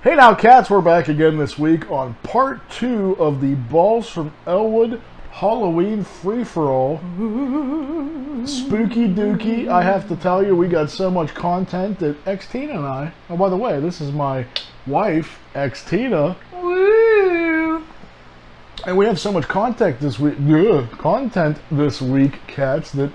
Hey now, cats, we're back again this week on part 2 of the Balls from Ellwood Halloween free-for-all. Spooky dooky. I have to tell you, we got so much content that Xtina and I... Oh, by the way, this is my wife, Xtina. Woo! And we have so much content this week, cats, that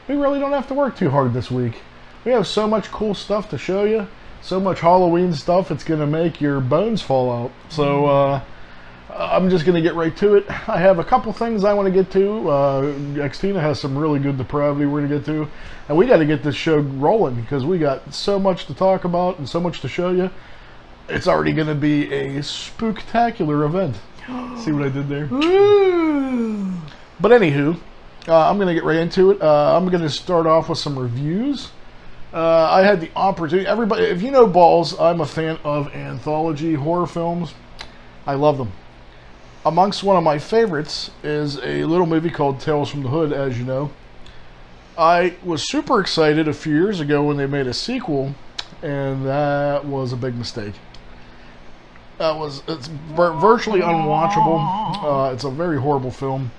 we really don't have to work too hard this week. We have so much cool stuff to show you. So much Halloween stuff, it's going to make your bones fall out. So, I'm just going to get right to it. I have a couple things I want to get to. Xtina has some really good depravity we're going to get to. And we got to get this show rolling because we got so much to talk about and so much to show you. It's already going to be a spooktacular event. See what I did there? Ooh. But anywho, I'm going to get right into it. I'm going to start off with some reviews. I had the opportunity, everybody, if you know Balls, I'm a fan of anthology horror films. I love them. Amongst one of my favorites is a little movie called Tales from the Hood, as you know. I was super excited a few years ago when they made a sequel, and that was a big mistake. It's virtually unwatchable. It's a very horrible film.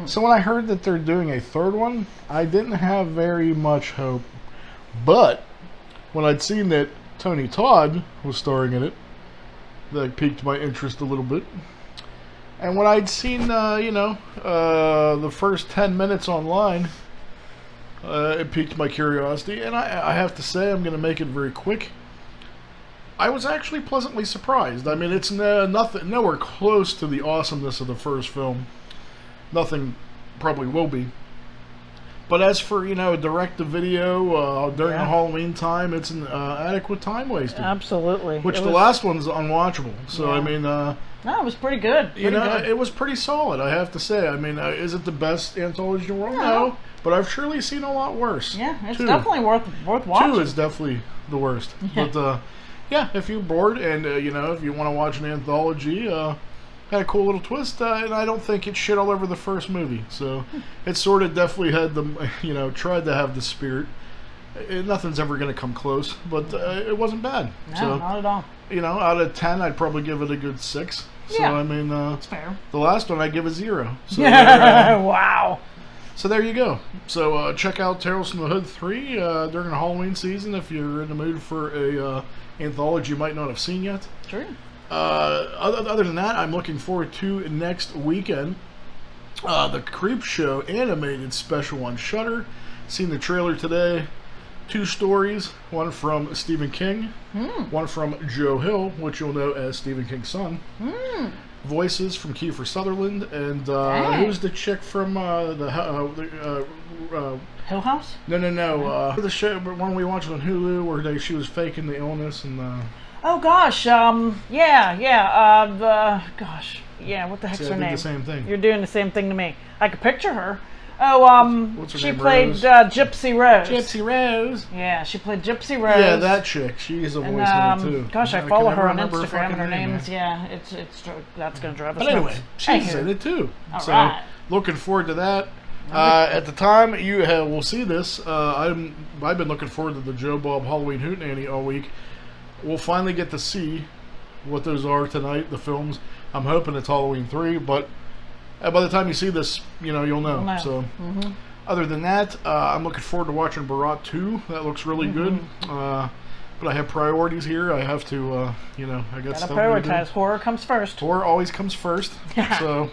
So when I heard that they're doing a third one, I didn't have very much hope. But when I'd seen that Tony Todd was starring in it, that piqued my interest a little bit. And when I'd seen, the first 10 minutes online, it piqued my curiosity. And I have to say, I'm going to make it very quick. I was actually pleasantly surprised. I mean, it's nowhere close to the awesomeness of the first film. Nothing probably will be. But as for, direct-to-video during the Halloween time, it's an adequate time wasted. Absolutely. Which the last one's unwatchable. So, I mean... no, it was pretty good. It was pretty solid, I have to say. I mean, is it the best anthology in the world? No. But I've surely seen a lot worse. Yeah, it's definitely worth watching. 2 is definitely the worst. But, if you're bored and, if you want to watch an anthology... had a cool little twist, and I don't think it shit all over the first movie. So it sort of definitely had the, tried to have the spirit. Nothing's ever going to come close, but it wasn't bad. No, so, not at all. Out of 10, I'd probably give it a good 6. So, yeah, I mean, that's fair. The last one, I'd give a 0. So, wow. So there you go. So check out Tales from the Hood 3 during the Halloween season if you're in the mood for a anthology you might not have seen yet. Sure. Other than that, I'm looking forward to next weekend the Creep Show animated special on Shudder. Seen the trailer today. 2 stories, one from Stephen King, one from Joe Hill, which you'll know as Stephen King's son. Voices from Kiefer Sutherland, and who's the chick from Hill House? No. The show, one we watched on Hulu where she was faking the illness and. Oh gosh, what the heck's her name? The same thing. You're doing the same thing to me. I could picture her. Oh, what's her she name, played Rose? Gypsy Rose. Gypsy Rose. Yeah, she played Gypsy Rose. Yeah, that chick. She's a voice in it too. Gosh, I follow her on Instagram, and her name's that's gonna drive us. But anyway, she's in it too. So right. Looking forward to that. At the time you will see this, I've been looking forward to the Joe Bob Halloween Hootenanny all week. We'll finally get to see what those are tonight, the films. I'm hoping it's Halloween 3, but by the time you see this, you'll know. So, other than that, I'm looking forward to watching Barat 2. That looks really good. But I have priorities here. I have to, I got stuff to prioritize. do. Horror comes first. Horror always comes first. So,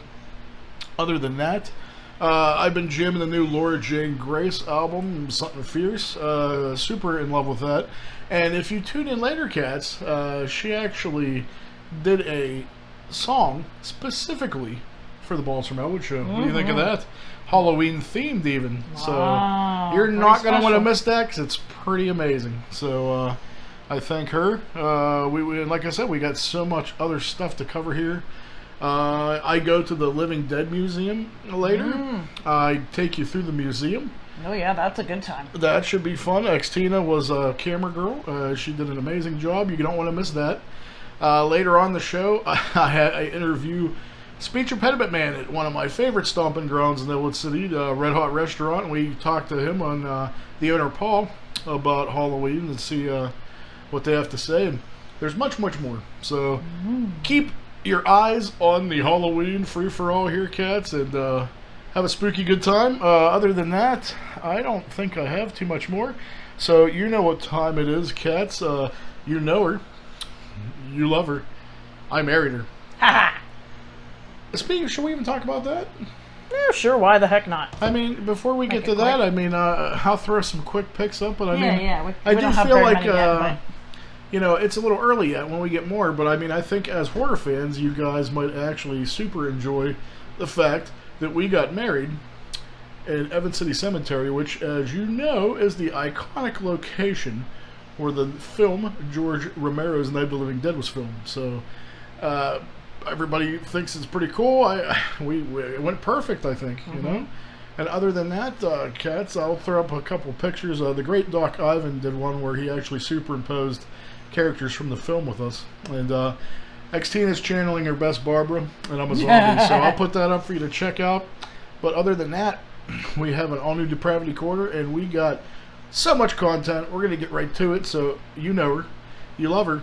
other than that, I've been jamming the new Laura Jane Grace album, Something Fierce. Super in love with that. And if you tune in later, cats, she actually did a song specifically for the Balls from Ellwood show. What do you think of that? Halloween themed even. Wow, so you're not going to want to special. miss that because it's pretty amazing. So I thank her. We like I said, we got so much other stuff to cover here. I go to the Living Dead Museum later. I take you through the museum. Oh yeah, that's a good time. That should be fun. Xtina was a camera girl. She did an amazing job. You don't want to miss that. Later on the show, I interview Speech Impediment Man at one of my favorite stomping grounds in Ellwood City, the Red Hot Restaurant. And we talked to him on the owner Paul about Halloween and see what they have to say. And there's much, much more. So keep your eyes on the Halloween free-for-all here, cats, and have a spooky good time. Other than that, I don't think I have too much more. So you know what time it is, cats. You know her. You love her. I married her. Ha Speaking, should we even talk about that? Yeah, sure. Why the heck not? I mean, before we get to that, I mean, I'll throw some quick picks up, but I mean, we do don't have feel very like, many yet, you know, it's a little early yet when we get more, but I mean, I think as horror fans, you guys might actually super enjoy the fact that we got married in Evans City Cemetery, which, as you know, is the iconic location where the film George Romero's Night of the Living Dead was filmed. So, everybody thinks it's pretty cool. It went perfect, I think, you know? And other than that, cats, I'll throw up a couple pictures. The great Doc Ivan did one where he actually superimposed characters from the film with us. And Xtina's channeling her best Barbara, and I'm a zombie, so I'll put that up for you to check out. But other than that, we have an all-new Depravity Corner, and we got so much content. We're going to get right to it. So you know her. You love her.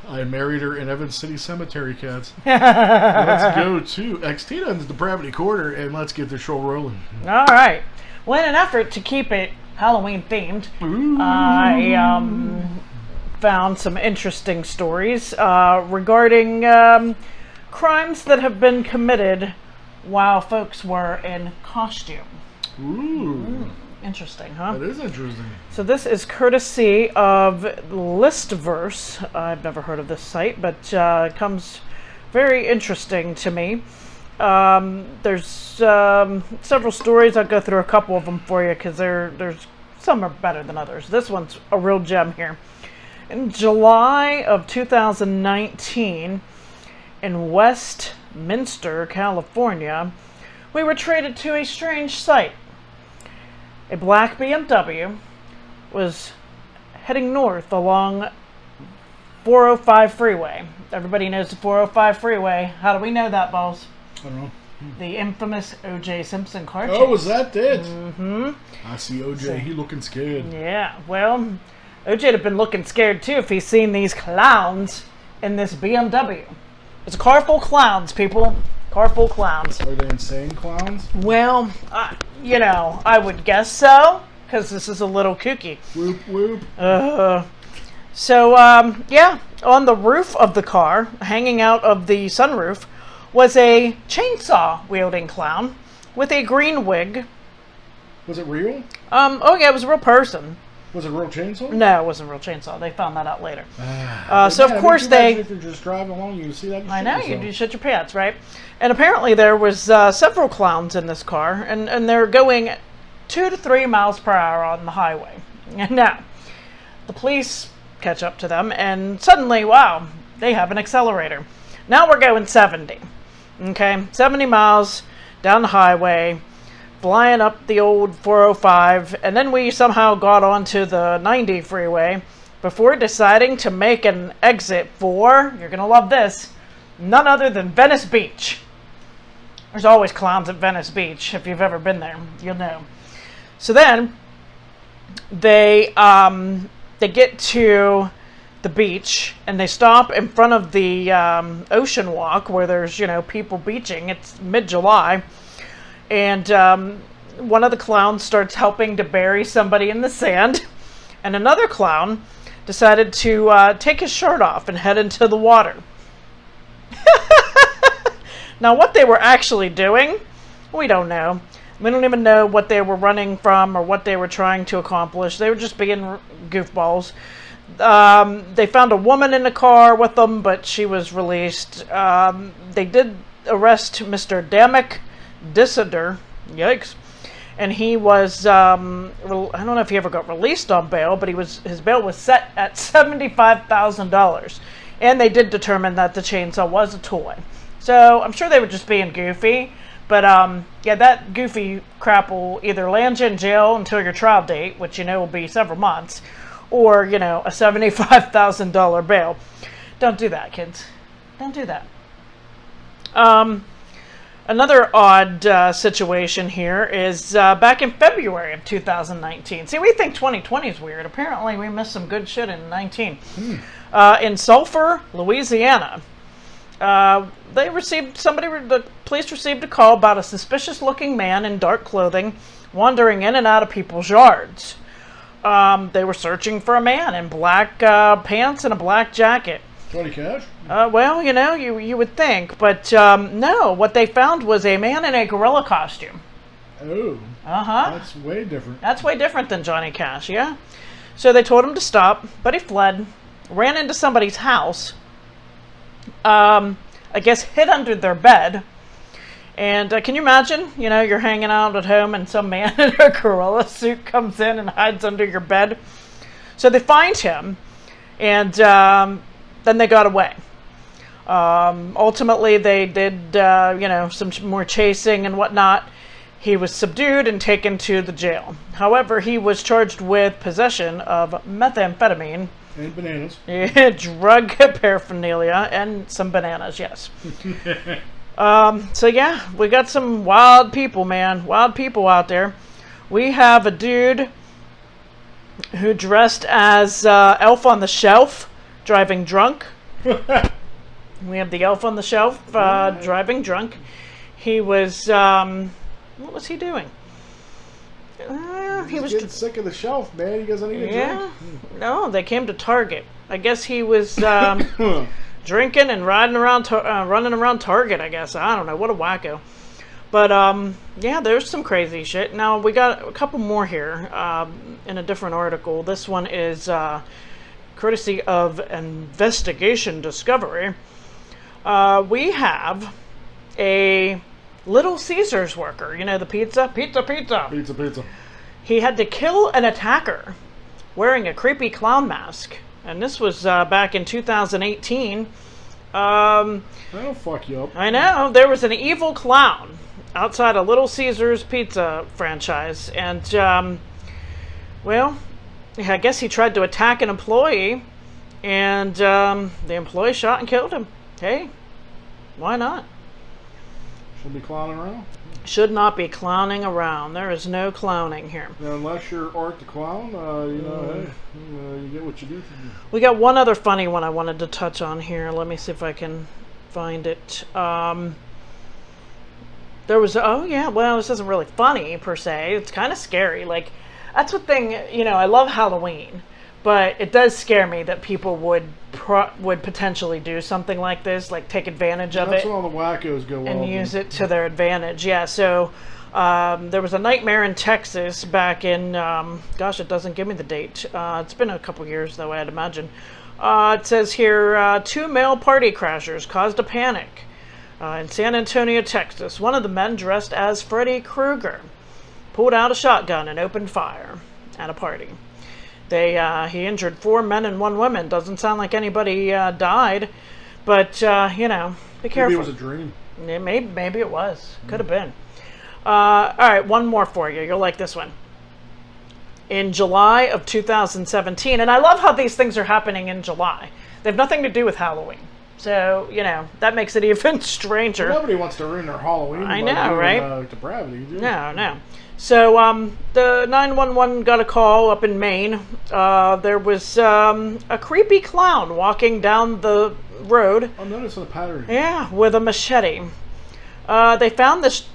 I married her in Evans City Cemetery, cats. Let's go to Xtina and the Depravity Corner, and let's get the show rolling. All right. Well, in an effort to keep it Halloween themed, I found some interesting stories regarding crimes that have been committed while folks were in costume. Ooh. Interesting, huh? That is interesting. So this is courtesy of Listverse. I've never heard of this site, but it comes very interesting to me. There's several stories. I'll go through a couple of them for you because there's some are better than others. This one's a real gem here. In July of 2019, in Westminster, California, we were treated to a strange sight. A black BMW was heading north along 405 freeway. Everybody knows the 405 freeway. How do we know that, Balls? I don't know. The infamous O.J. Simpson car chase. Oh, was that it? Mm-hmm. I see O.J. He looking scared. Yeah, well, O.J.'d have been looking scared too if he's seen these clowns in this BMW. It's a car full of clowns, people. Car full of clowns. Are they insane clowns? Well, you know, I would guess so, because this is a little kooky. Whoop, whoop. Yeah, on the roof of the car, hanging out of the sunroof, was a chainsaw-wielding clown with a green wig. Was it real? Oh yeah, it was a real person. Was it a real chainsaw? No, it wasn't a real chainsaw. They found that out later. So of course they... If you're just driving along, you see that? I know, you shit your pants, right? And apparently there was several clowns in this car, and they're going 2 to 3 miles per hour on the highway. And now, the police catch up to them, and suddenly, wow, they have an accelerator. Now we're going 70. Okay, 70 miles down the highway, flying up the old 405, and then we somehow got onto the 90 freeway before deciding to make an exit for, you're gonna love this, none other than Venice Beach. There's always clowns at Venice Beach. If you've ever been there, you'll know. So then they get to the beach and they stop in front of the ocean walk where there's, you know, people beaching. It's mid-July. And one of the clowns starts helping to bury somebody in the sand. And another clown decided to take his shirt off and head into the water. Now, what they were actually doing, we don't know. We don't even know what they were running from or what they were trying to accomplish. They were just being goofballs. They found a woman in the car with them, but she was released. They did arrest Mr. Damek Dissider. Yikes. And he was, I don't know if he ever got released on bail, but his bail was set at $75,000. And they did determine that the chainsaw was a toy. So I'm sure they were just being goofy. But yeah, that goofy crap will either land you in jail until your trial date, which you know will be several months, or, you know, a $75,000 bail. Don't do that, kids. Don't do that. Another odd situation here is back in February of 2019. See, we think 2020 is weird. Apparently, we missed some good shit in 19. in Sulphur, Louisiana. The police received a call about a suspicious-looking man in dark clothing wandering in and out of people's yards. They were searching for a man in black pants and a black jacket. Johnny Cash? Well, you would think, but no. What they found was a man in a gorilla costume. Oh. Uh-huh. That's way different. That's way different than Johnny Cash, yeah. So they told him to stop, but he fled, ran into somebody's house, I guess hid under their bed. And can you imagine, you're hanging out at home and some man in a gorilla suit comes in and hides under your bed? So they find him, and then they got away. Ultimately, they did, some more chasing and whatnot. He was subdued and taken to the jail. However, he was charged with possession of methamphetamine. And bananas. Drug paraphernalia and some bananas, yes. So yeah, we got some wild people, man. Wild people out there. We have a dude who dressed as Elf on the Shelf, driving drunk. We have the Elf on the Shelf driving drunk. He was, what was he doing? He was getting sick of the shelf, man. He doesn't need a drink. No, they came to Target. I guess he was drinking and running around Target, I guess. I don't know. What a wacko. But, yeah, there's some crazy shit. Now, we got a couple more here in a different article. This one is courtesy of Investigation Discovery. We have a Little Caesars worker. The pizza? Pizza. He had to kill an attacker wearing a creepy clown mask. And this was back in 2018. That'll fuck you up. I know. There was an evil clown outside a Little Caesars pizza franchise. And, well, I guess he tried to attack an employee. And the employee shot and killed him. Hey, why not? Should be clowning around? Should not be clowning around. There is no clowning here. Now, unless you're Art the Clown, hey, you get what you do. We got one other funny one I wanted to touch on here. Let me see if I can find it. There was, this isn't really funny per se. It's kind of scary. Like, that's the thing, I love Halloween, but it does scare me that people would potentially do something like this, like take advantage of it. That's when all the wackos go and use it to their advantage. Yeah, so there was a nightmare in Texas back in, it doesn't give me the date. It's been a couple years, though, I'd imagine. It says here, 2 male party crashers caused a panic in San Antonio, Texas. One of the men, dressed as Freddy Krueger, pulled out a shotgun and opened fire at a party. He injured 4 men and 1 woman. Doesn't sound like anybody died, but be careful. Maybe it was a dream. Maybe it was. Could have been. All right, one more for you. You'll like this one. In July of 2017, and I love how these things are happening in July. They have nothing to do with Halloween. So, that makes it even stranger. Well, nobody wants to ruin their Halloween. I know, right? Depravity. No. So, the 911 got a call up in Maine. There was a creepy clown walking down the road. I'm noticing a pattern. Yeah, with a machete. They found this,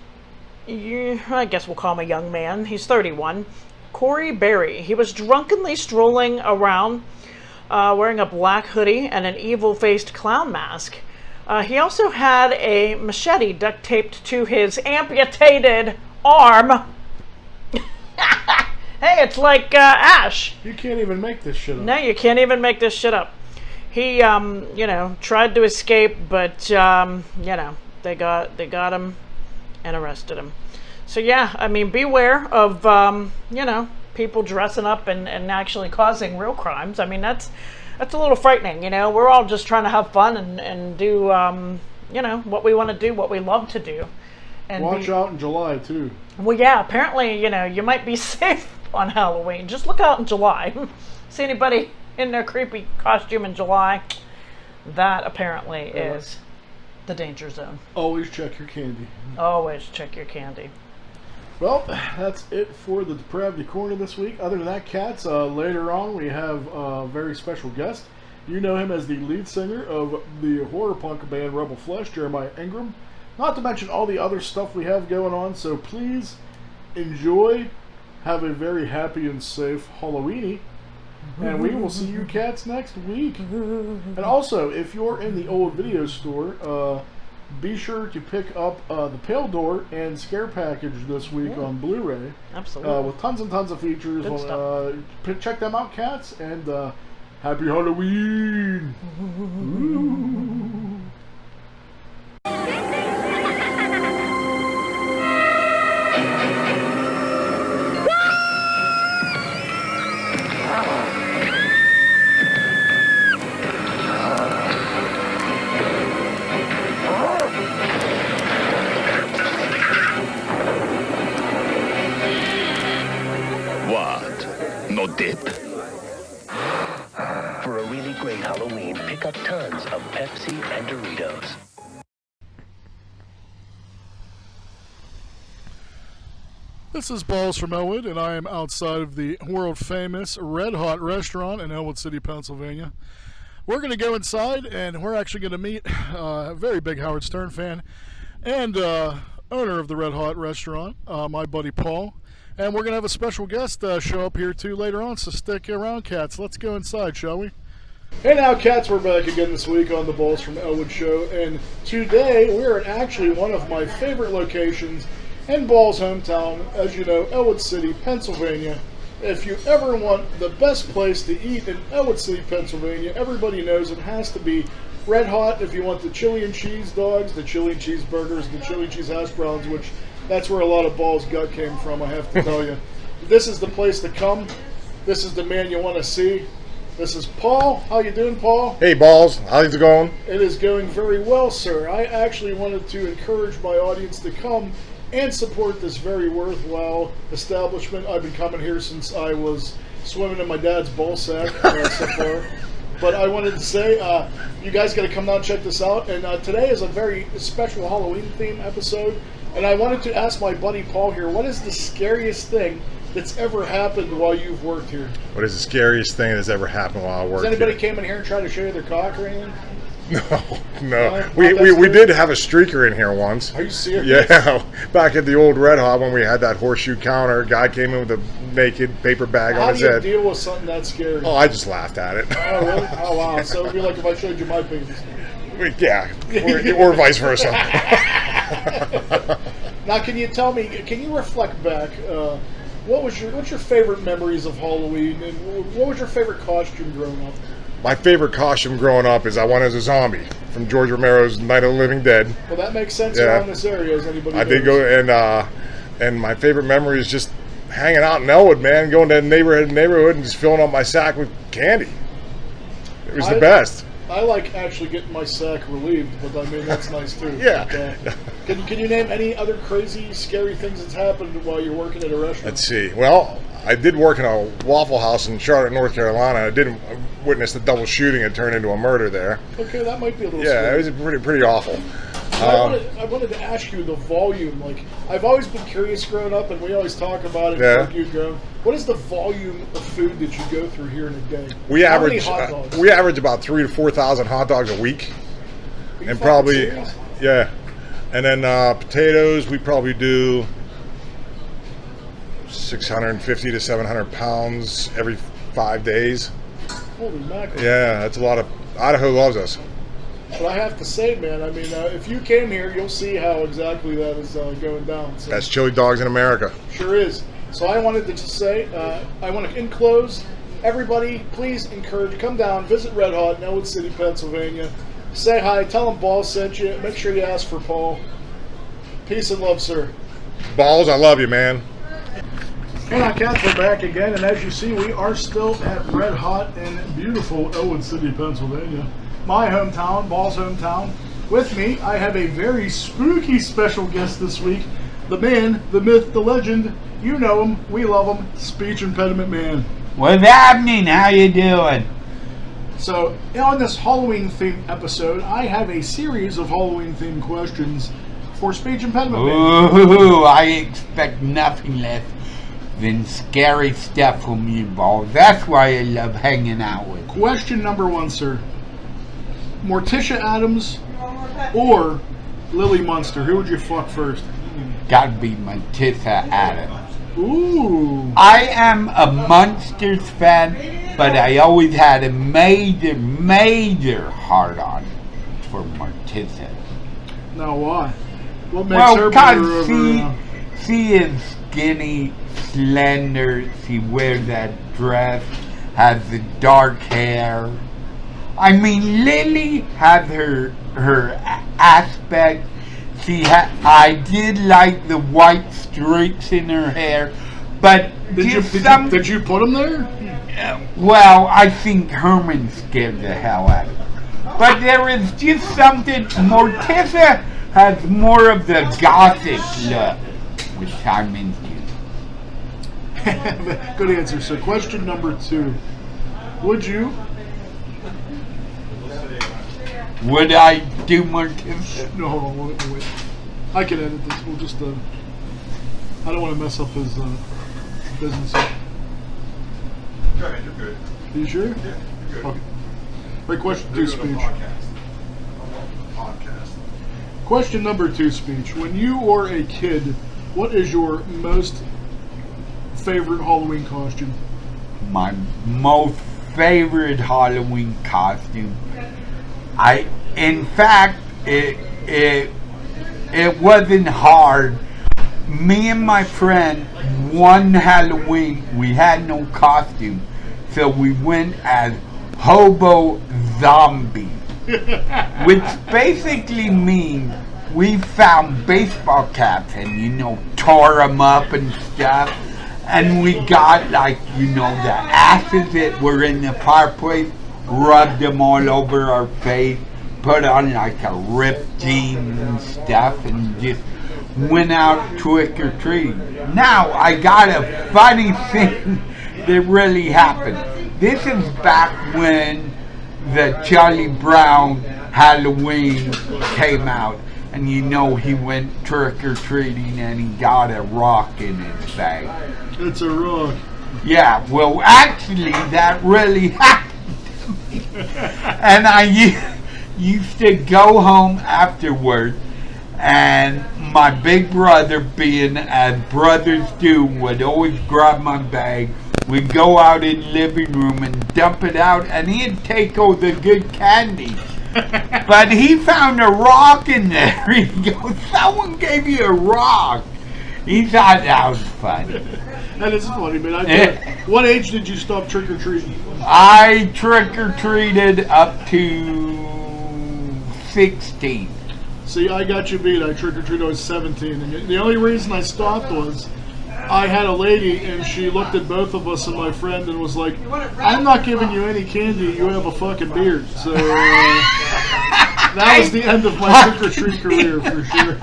I guess we'll call him a young man. He's 31. Corey Berry. He was drunkenly strolling around, wearing a black hoodie and an evil-faced clown mask. He also had a machete duct taped to his amputated arm. Hey, it's like Ash. You can't even make this shit up. No, you can't even make this shit up. He, tried to escape, but, they got him and arrested him. So, yeah, I mean, beware of, people dressing up and actually causing real crimes. I mean, that's a little frightening, We're all just trying to have fun and do, what we want to do, what we love to do. And watch out in July, too. Well, yeah, apparently, you might be safe on Halloween. Just look out in July. See anybody in their creepy costume in July? That apparently is the danger zone. Always check your candy. Always check your candy. Well, that's it for the Depravity Corner this week. Other than that, cats, later on we have a very special guest. You know him as the lead singer of the horror punk band Rebel Flesh, Jeremiah Ingram. Not to mention all the other stuff we have going on, so please enjoy. Have a very happy and safe Halloweeny. And we will see you cats next week. And also, if you're in the old video store, be sure to pick up the Pale Door and Scare Package this week on Blu-ray. Absolutely. With tons and tons of features. Good stuff. Check them out, cats, and happy Halloween! Ooh. No dip? For a really great Halloween, pick up tons of Pepsi and Doritos. This is Balls from Ellwood, and I am outside of the world-famous Red Hot restaurant in Ellwood City, Pennsylvania. We're going to go inside, and we're actually going to meet a very big Howard Stern fan and owner of the Red Hot restaurant, my buddy Paul. And we're going to have a special guest show up here too later on, so stick around, cats. Let's go inside, shall we? Hey now, cats, we're back again this week on the Balls from Ellwood show, and today we're at actually one of my favorite locations in Ball's hometown, as you know, Ellwood City, Pennsylvania. If you ever want the best place to eat in Ellwood City, Pennsylvania, everybody knows it has to be Red Hot. If you want the chili and cheese dogs, the chili and cheese burgers, the chili and cheese hash browns, which that's where a lot of Ball's gut came from, I have to tell you. This is the place to come. This is the man you want to see. This is Paul. How you doing, Paul? Hey, Balls. How's it going? It is going very well, sir. I actually wanted to encourage my audience to come and support this very worthwhile establishment. I've been coming here since I was swimming in my dad's ball sack so far. But I wanted to say, you guys got to come down and check this out. And today is a very special Halloween theme episode. And I wanted to ask my buddy Paul here, what is the scariest thing that's ever happened while you've worked here? What is the scariest thing that's ever happened while I worked here? Has anybody came in here and tried to show you their cock or anything? No. We did have a streaker in here once. Are you serious? Yeah, back at the old Red Hot when we had that horseshoe counter, a guy came in with a naked paper bag on his head. How do you deal with something that scary? Oh, I just laughed at it. Oh, really? Oh, wow. So it would be like if I showed you my penis. Yeah, or vice versa. Now, can you tell me, can you reflect back, what's your favorite memories of Halloween, and what was your favorite costume growing up? My favorite costume growing up is I went as a zombie from George Romero's Night of the Living Dead. Well, that makes sense around this area, as anybody knows. I did go, and my favorite memory is just hanging out in Ellwood, man, going to neighborhood and just filling up my sack with candy. It was the best. I like actually getting my sack relieved, but I mean, that's nice too. Yeah. But, can you name any other crazy, scary things that's happened while you're working at a restaurant? Let's see. Well, I did work in a Waffle House in Charlotte, North Carolina. I did witness the double shooting that turned into a murder there. Okay, that might be a little scary. It was pretty awful. I wanted to ask you the volume. Like, I've always been curious growing up, and we always talk about it. Yeah. Like you grown. What is the volume of food that you go through here in a day? We How average many hot dogs? we average about 3,000 to 4,000 hot dogs a week, and probably serious? yeah. And then potatoes, we probably do 650 to 700 pounds every 5 days. Holy mackerel. Yeah, that's a lot of. Idaho loves us. But I have to say, man, I mean, if you came here, you'll see how exactly that is going down. So. Best chili dogs in America. Sure is. So I wanted to just say, I want to enclose, everybody, please come down, visit Red Hot in Ellwood City, Pennsylvania. Say hi, tell them Balls sent you, make sure you ask for Paul. Peace and love, sir. Balls, I love you, man. Hey now, cats, we're back again, and as you see, we are still at Red Hot in beautiful Ellwood City, Pennsylvania. My hometown, Ball's hometown. With me, I have a very spooky special guest this week. The man, the myth, the legend. You know him, we love him, Speech Impediment Man. What's happening? How you doing? So, on this Halloween-themed episode, I have a series of Halloween-themed questions for Speech Impediment Man. Ooh, I expect nothing less than scary stuff from meatballs. That's why I love hanging out with you. Question number 1, sir. Morticia Addams or Lily Munster? Who would you fuck first? Gotta be Morticia Addams. Ooh. I am a Munsters fan, but I always had a major hard-on for Morticia. Now why? What makes her better over... She is skinny, slender, she wears that dress, has the dark hair. I mean, Lily has her aspect. I did like the white streaks in her hair, but Did you put them there? well, I think Herman scared the hell out of her. But there is just something. Morticia has more of the gothic look, which I'm into. Good answer. So, question number 2: Would you? Would I do Morticia? No, hold on. Wait. I can edit this. We'll just. I don't want to mess up his business. Go ahead, you're good. Are you sure? Yeah, you're good. Okay. Right, question 2 speech. Podcast. Question number 2 speech. When you were a kid, what is your most favorite Halloween costume? My most favorite Halloween costume. In fact, it wasn't hard. Me and my friend, one Halloween, we had no costume, so we went as hobo zombie, which basically means we found baseball caps and tore them up and stuff, and we got the ashes that were in the fireplace, rubbed them all over our face, put on a ripped jeans and stuff, and just went out trick-or-treating. Now, I got a funny thing that really happened. This is back when the Charlie Brown Halloween came out, and he went trick-or-treating and he got a rock in his bag. It's a rock. Yeah, well, actually, that really happened to me. And I used to go home afterward, and my big brother, being as brothers do, would always grab my bag. We'd go out in the living room and dump it out, and he'd take all the good candy. But he found a rock in there. He goes, "Someone gave you a rock." He thought that was funny. That is funny, man. What age did you stop trick-or-treating? I trick-or-treated up to 16. See, I got you beat. I trick-or-treated, I was 17. And the only reason I stopped was I had a lady, and she looked at both of us and my friend and was like, "I'm not giving you any candy. You have a fucking beard." So that was the end of my trick-or-treat career for sure.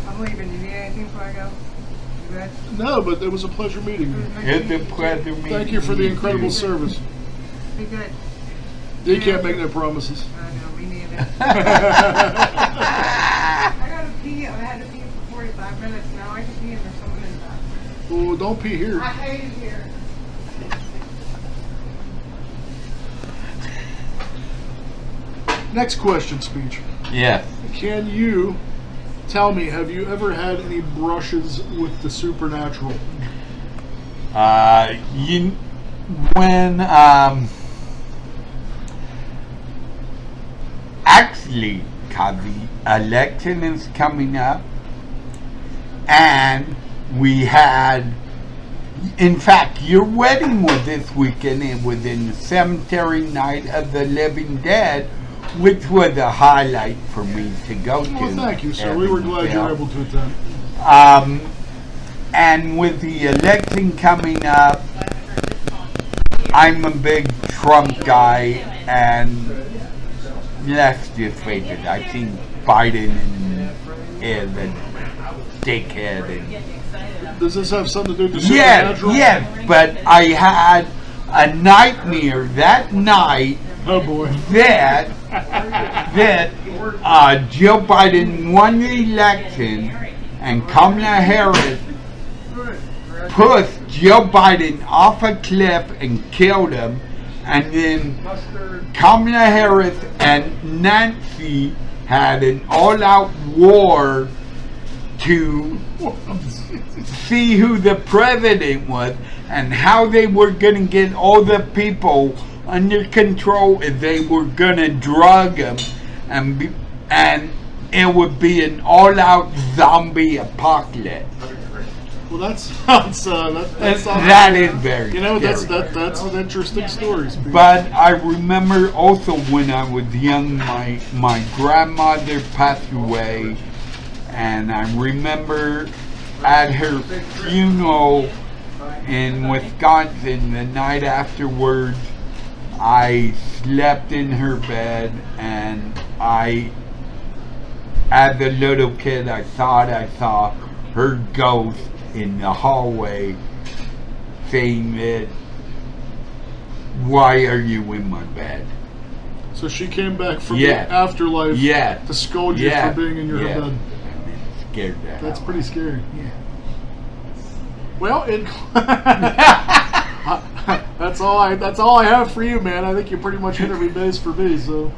I'm leaving. You need anything before I go? You good? No, but it was a pleasure meeting you. It's a pleasure meeting you. Thank you for the incredible service. Be good. You can't make no promises. I know, me neither. I gotta pee. I had to pee for 45 minutes now. I can pee and there's someone in the bathroom. Oh, don't pee here. I hate it here. Next question, speech. Yes. Can you tell me, have you ever had any brushes with the supernatural? Actually, the election is coming up, and we had, in fact, your wedding was this weekend. It was in the Cemetery Night of the Living Dead, which was a highlight for me to go to. Well, thank you, sir. We were glad you were able to attend. And with the election coming up, I'm a big Trump guy, and let's just face it, I think Biden is a dickhead. Does this have something to do with the supernatural? Yes, but I had a nightmare that night. Oh boy. That Joe Biden won the election, and Kamala Harris pushed Joe Biden off a cliff and killed him, and then Kamala Harris and Nancy had an all-out war to see who the president was and how they were going to get all the people under control if they were going to drug them, and it would be an all-out zombie apocalypse. Well, that is very scary. That's an interesting story. But I remember also when I was young, my grandmother passed away, and I remember at her funeral in Wisconsin, the night afterwards, I slept in her bed, and as a little kid, I thought I saw her ghost in the hallway saying that, "Why are you in my bed?" So she came back from the afterlife to scold you for being in your bed. And it scared that. That's pretty scary. Yeah. Well, that's all I have for you, man. I think you pretty much hit every base for me. So,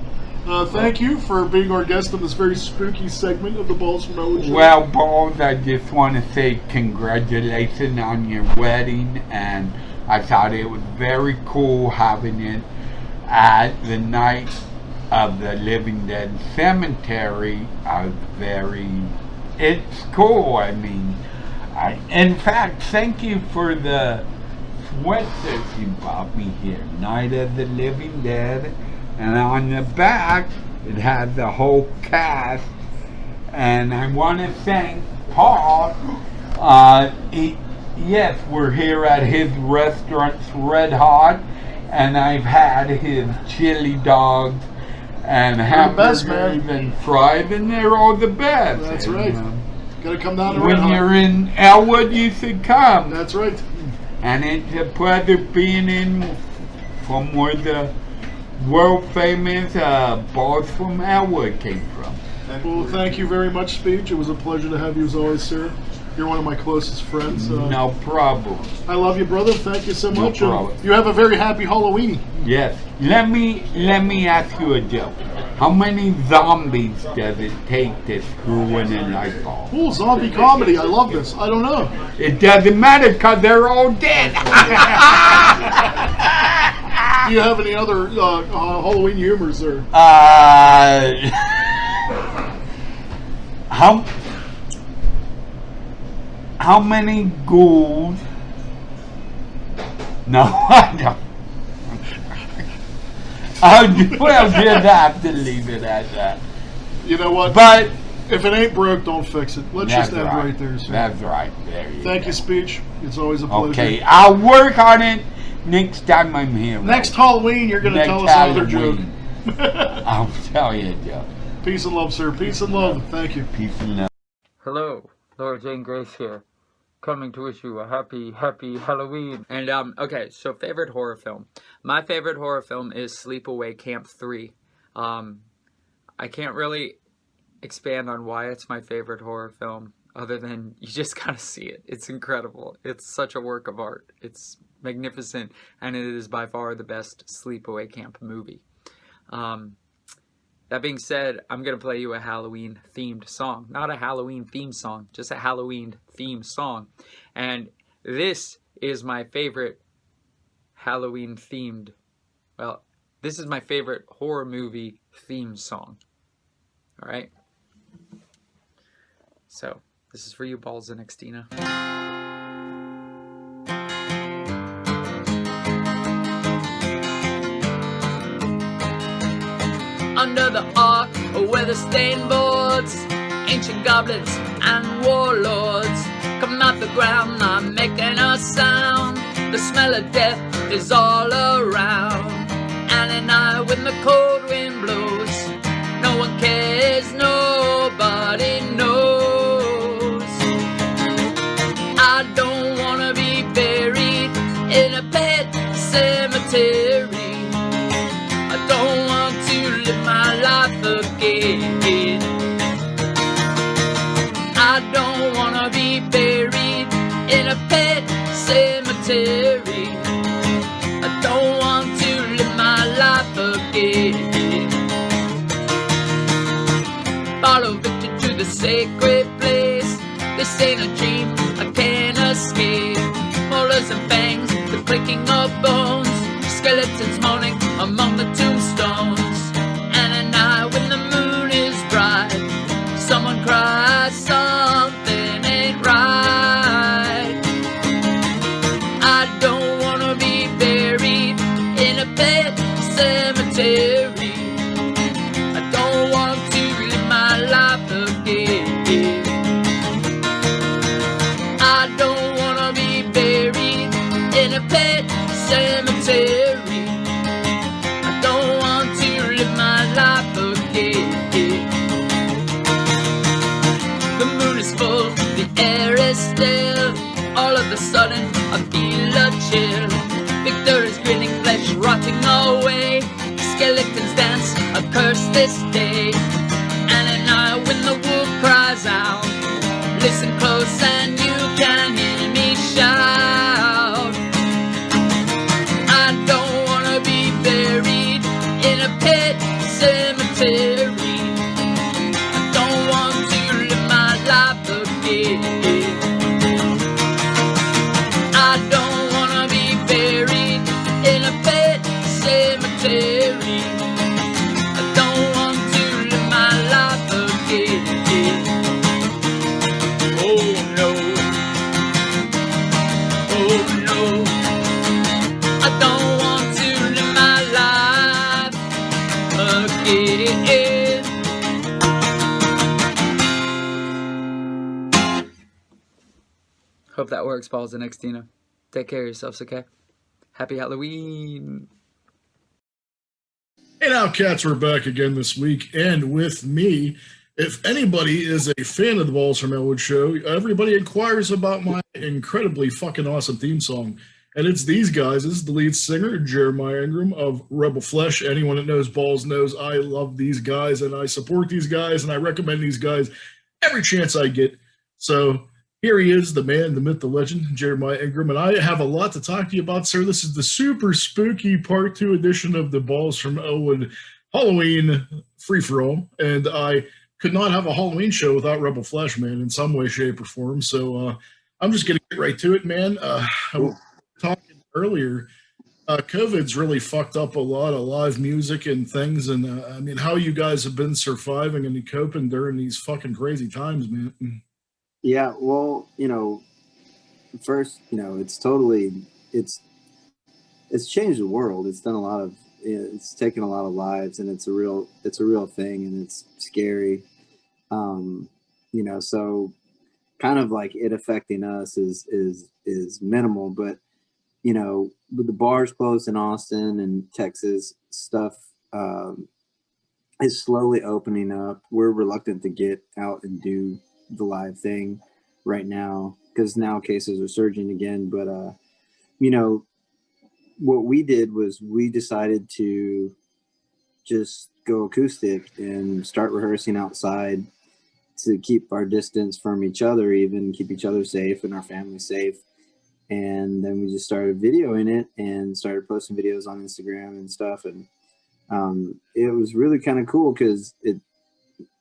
thank you for being our guest on this very spooky segment of the Balls from Ellwood show. Well, Balls, I just want to say congratulations on your wedding, and I thought it was very cool having it at the night of the Living Dead Cemetery. It's cool. I mean, in fact, thank you for the sweatshirt you bought me here, Night of the Living Dead, and on the back it has the whole cast. And I want to thank Paul. Yes, we're here at his restaurant, Red Hot, and I've had his chili dogs and hamburgers and fries, and they're all the best. That's right. Gotta come down to when Red Hot. you're in Ellwood, you should come. That's right. And it's a pleasure being in from where the world famous Balls from Ellwood came from. Well, thank you very much, Speech. It was a pleasure to have you as always, sir. You're one of my closest friends. No problem. I love you, brother. Thank you so much. No problem. You have a very happy Halloween. Yes. Let me ask you a joke. How many zombies does it take to screw in a light bulb? Cool, zombie comedy. I love this. I don't know. It doesn't matter because they're all dead. Do you have any other Halloween humor, sir? How many ghouls? No, I don't. Well, you'd have to leave it at that. You know what? But if it ain't broke, don't fix it. Let's just end right there, sir. That's right. There you Thank go. you, Speech. It's always a pleasure. Okay, I'll work on it next time I'm here. Next Halloween, you're going to tell us another joke. I'll tell you a joke. Peace and love, sir. Peace and love. Thank you. Peace and love. Hello, Laura Jane Grace here, coming to wish you a happy Halloween. And, okay, so favorite horror film. My favorite horror film is Sleepaway Camp 3. I can't really expand on why it's my favorite horror film, other than you just gotta see it. It's incredible. It's such a work of art. It's magnificent, and it is by far the best Sleepaway Camp movie. That being said, I'm going to play you a Halloween-themed song. Not a Halloween-themed song, just a Halloween-themed song. And this is my favorite Halloween-themed, well, this is my favorite horror movie theme song. Alright? So, this is for you, Balls and Xtina. Under the arc, weather-stained boards, ancient goblins and warlords come out the ground, not making a sound. The smell of death is all around. And at night when the cold wind blows, no one cares, nobody knows. I don't wanna be buried in a pet cemetery. I don't want to live my life again. Follow Victor to the sacred place. This ain't a dream, I can't escape. Molars and fangs, the clicking of bones, skeletons moaning among the tombstones. And at night when the moon is bright, someone cries, something ain't right. I don't wanna be buried in a pet cemetery. I don't want to live my life again. I don't wanna be buried in a pet cemetery. I don't want to live my life again. The moon is full, the air is still. All of a sudden I feel a chill. Victor is grinning, flesh rotting away. Skeletons dance, a curse this day. And at night when the wolf cries out, listen close and you can hear me shout. I don't wanna be buried in a pet cemetery. I don't want to live my life again. I don't wanna be buried in a pet cemetery. I don't want to live my life again. Oh no. Oh no. I don't want to live my life again. Hope that works, Balls and Xtina. Take care of yourselves, okay? Happy Halloween! Hey now, cats, we're back again this week, and with me, if anybody is a fan of the Balls from Ellwood show, everybody inquires about my incredibly fucking awesome theme song, and it's these guys. This is the lead singer, Jeremiah Ingram of Rebel Flesh. Anyone that knows Balls knows I love these guys, and I support these guys, and I recommend these guys every chance I get. So here he is, the man, the myth, the legend, Jeremiah Ingram, and I have a lot to talk to you about, sir. This is the super spooky Part 2 edition of the Balls from Ellwood Halloween free-for-all, and I could not have a Halloween show without Rebel Flesh, man, in some way, shape, or form, so I'm just going to get right to it, man. I was talking earlier, COVID's really fucked up a lot of live music and things, and I mean, how you guys have been surviving and coping during these fucking crazy times, man. Yeah, well, first, it's changed the world. It's done a lot of, it's taken a lot of lives, and it's a real thing, and it's scary. So kind of like it affecting us is minimal, but with the bars closed in Austin and Texas, stuff is slowly opening up. We're reluctant to get out and do the live thing right now because now cases are surging again. But what we did was we decided to just go acoustic and start rehearsing outside to keep our distance from each other, even keep each other safe and our family safe. And then we just started videoing it and started posting videos on Instagram and stuff. And it was really kind of cool because it,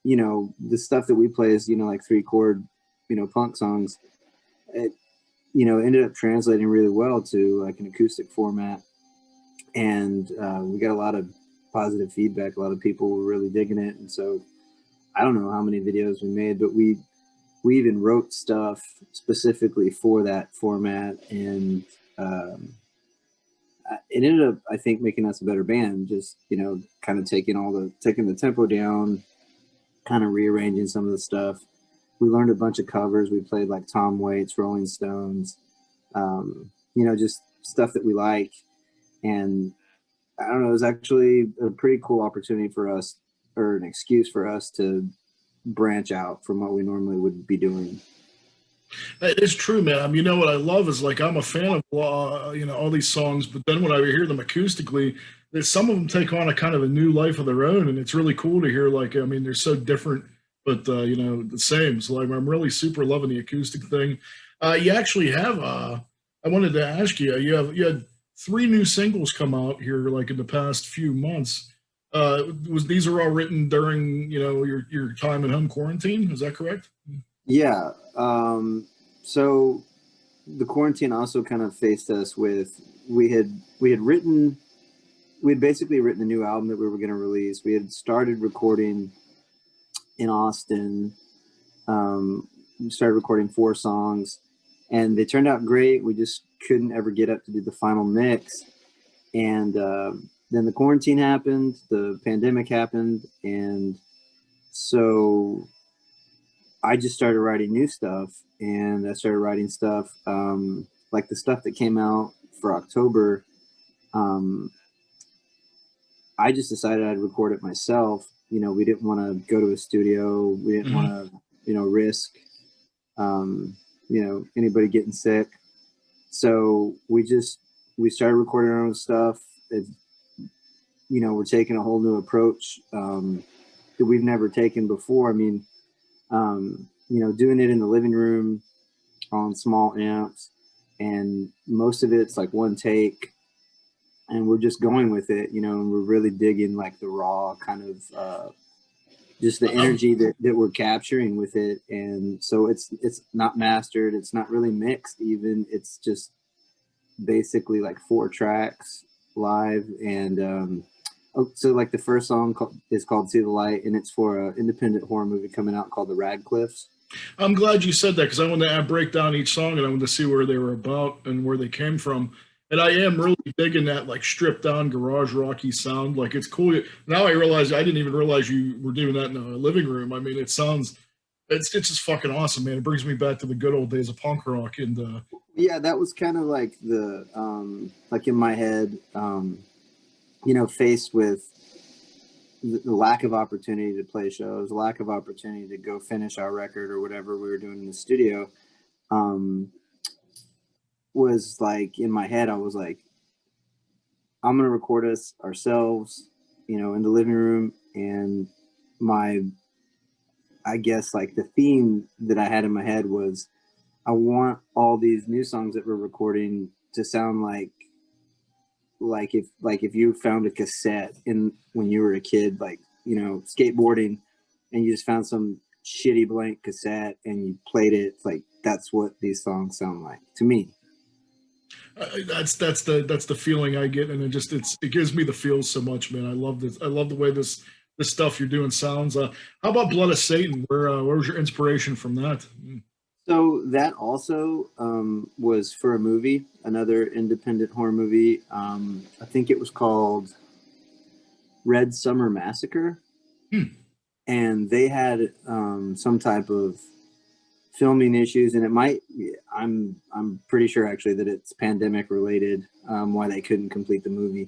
the stuff that we play is, like 3-chord, punk songs. It, ended up translating really well to like an acoustic format. And we got a lot of positive feedback. A lot of people were really digging it. And so I don't know how many videos we made, but we even wrote stuff specifically for that format. And it ended up, I think, making us a better band, just, kind of taking the tempo down, kind of rearranging some of the stuff. We learned a bunch of covers. We played like Tom Waits, Rolling Stones, just stuff that we like. And I don't know, it was actually a pretty cool opportunity for us, or an excuse for us to branch out from what we normally would be doing. It's true, man. I mean, what I love is like I'm a fan of all these songs, but then when I hear them acoustically, some of them take on a kind of a new life of their own, and it's really cool to hear. Like, I mean, they're so different, but the same. So like, I'm really super loving the acoustic thing. You actually have. I wanted to ask you. You had 3 new singles come out here, like in the past few months. These are all written during your time at home quarantine? Is that correct? Yeah. So the quarantine also kind of faced us with we had basically written a new album that we were going to release. We had started recording in Austin. We started recording 4 songs, and they turned out great. We just couldn't ever get up to do the final mix. And then the quarantine happened, the pandemic happened, and so I just started writing new stuff. And I started writing stuff like the stuff that came out for October. I just decided I'd record it myself. We didn't want to go to a studio. We didn't want to, risk, anybody getting sick. So we started recording our own stuff. We're taking a whole new approach that we've never taken before. I mean, doing it in the living room on small amps, and most of it's like one take, and we're just going with it, and we're really digging like the raw kind of just the energy that we're capturing with it. And so it's not mastered, it's not really mixed even, it's just basically like 4 tracks live. And so like the first song is called See the Light, and it's for an independent horror movie coming out called The Radcliffes. I'm glad you said that, because I wanted to break down each song, and I wanted to see where they were about and where they came from. And I am really digging that like stripped down garage rocky sound. Like, it's cool. Now I realize I didn't even realize you were doing that in a living room. I mean, it's just fucking awesome, man. It brings me back to the good old days of punk rock. And yeah, that was kind of like the like in my head, faced with the lack of opportunity to play shows, lack of opportunity to go finish our record or whatever we were doing in the studio. Was like in my head, I was like, I'm gonna record us ourselves, in the living room. And I guess like the theme that I had in my head was, I want all these new songs that we're recording to sound like if you found a cassette when you were a kid, like, skateboarding, and you just found some shitty blank cassette and you played it. Like, that's what these songs sound like to me. that's the feeling I get, and it gives me the feels so much, man. I love this. I love the way this stuff you're doing sounds. How about Blood of Satan? Where was your inspiration from that? So that also was for a movie, another independent horror movie. I think it was called Red Summer Massacre, and they had some type of filming issues, and I'm pretty sure actually that it's pandemic related, why they couldn't complete the movie.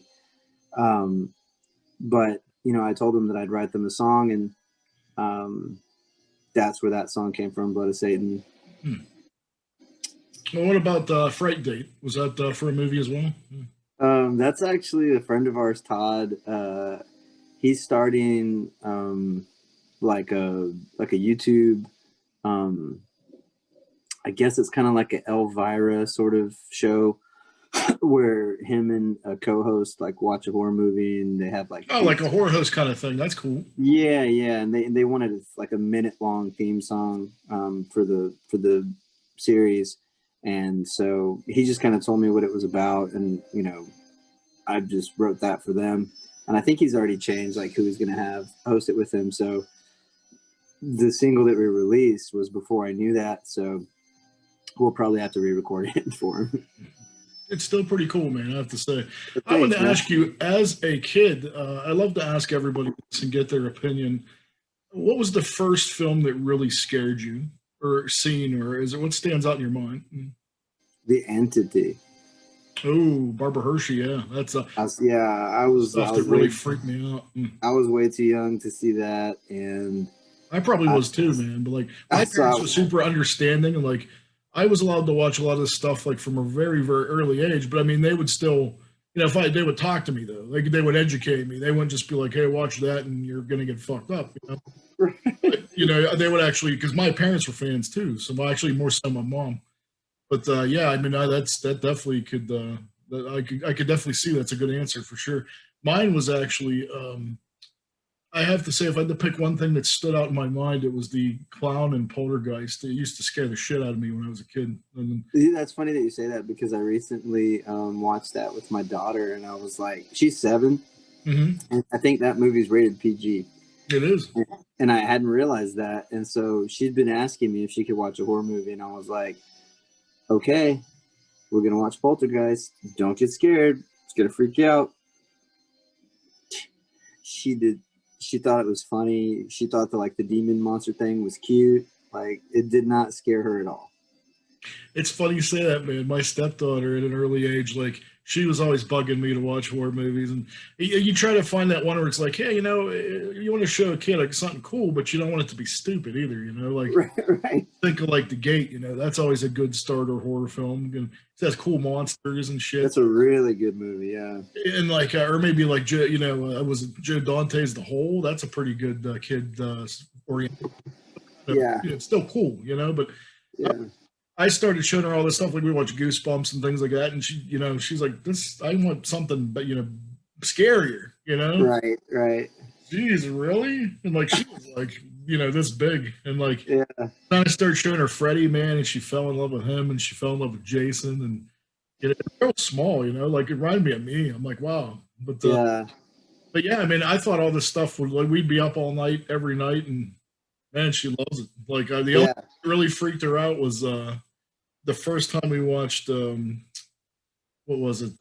But I told them that I'd write them a song, and that's where that song came from, Blood of Satan. Well, what about Fright Date? Was that for a movie as well? That's actually a friend of ours, Todd. He's starting like a YouTube. I guess it's kind of like an Elvira sort of show where him and a co-host like watch a horror movie, and they have like like a horror host kind of thing. That's cool. Yeah, and they wanted like a minute-long theme song for the series, and so he just kind of told me what it was about, and I just wrote that for them, and I think he's already changed like who he's going to have host it with him. So the single that we released was before I knew that, so we'll probably have to re-record it for him. It's still pretty cool, man, I have to say. I want to ask you, as a kid, I love to ask everybody this and get their opinion. What was the first film that really scared you, or scene, or is it what stands out in your mind? The Entity. Oh, Barbara Hershey, yeah. That's I was really freaked me out. I was way too young to see that, and I probably was too, man. But like, my parents were super understanding, and like, I was allowed to watch a lot of this stuff like from a very, very early age. But I mean, they would still, they would talk to me though. Like, they would educate me. They wouldn't just be like, "Hey, watch that, and you're gonna get fucked up." They would actually, because my parents were fans too. So actually, more so my mom. But yeah, I mean, that definitely could. I could definitely see that's a good answer for sure. Mine was actually I have to say, if I had to pick one thing that stood out in my mind, it was the clown and Poltergeist. It used to scare the shit out of me when I was a kid. And That's funny that you say that because I recently watched that with my daughter, and I was like, she's 7, and I think that movie's rated PG. It is. And I hadn't realized that, and so she'd been asking me if she could watch a horror movie, and I was like, okay, we're gonna watch Poltergeist. Don't get scared; it's gonna freak you out. She did. She thought it was funny. She thought the demon monster thing was cute. Like, it did not scare her at all. It's funny you say that, man. My stepdaughter at an early age, like, she was always bugging me to watch horror movies. And you try to find that one where it's like, hey, you know, you want to show a kid like something cool, but you don't want it to be stupid either, you know? Like, right. Think of like The Gate, you know, that's always a good starter horror film. And it has cool monsters and shit. That's a really good movie, yeah. And like, or maybe like, you know, was it Joe Dante's The Hole? That's a pretty good kid oriented. Yeah. It's still cool, you know, but yeah. I started showing her all this stuff, like we watch Goosebumps and things like that, and she, you know, she's like, "This, I want something, but you know, scarier," you know? Right. Jeez, really? And like she was like, you know, this big, and like, yeah. Then I started showing her Freddy, man, and she fell in love with him, and she fell in love with Jason, and you know, they're real small, you know, like it reminded me of me. I'm like, wow, but yeah, I mean, I thought all this stuff would like we'd be up all night every night, and man, she loves it. Like the only thing that really freaked her out was the first time we watched what was it,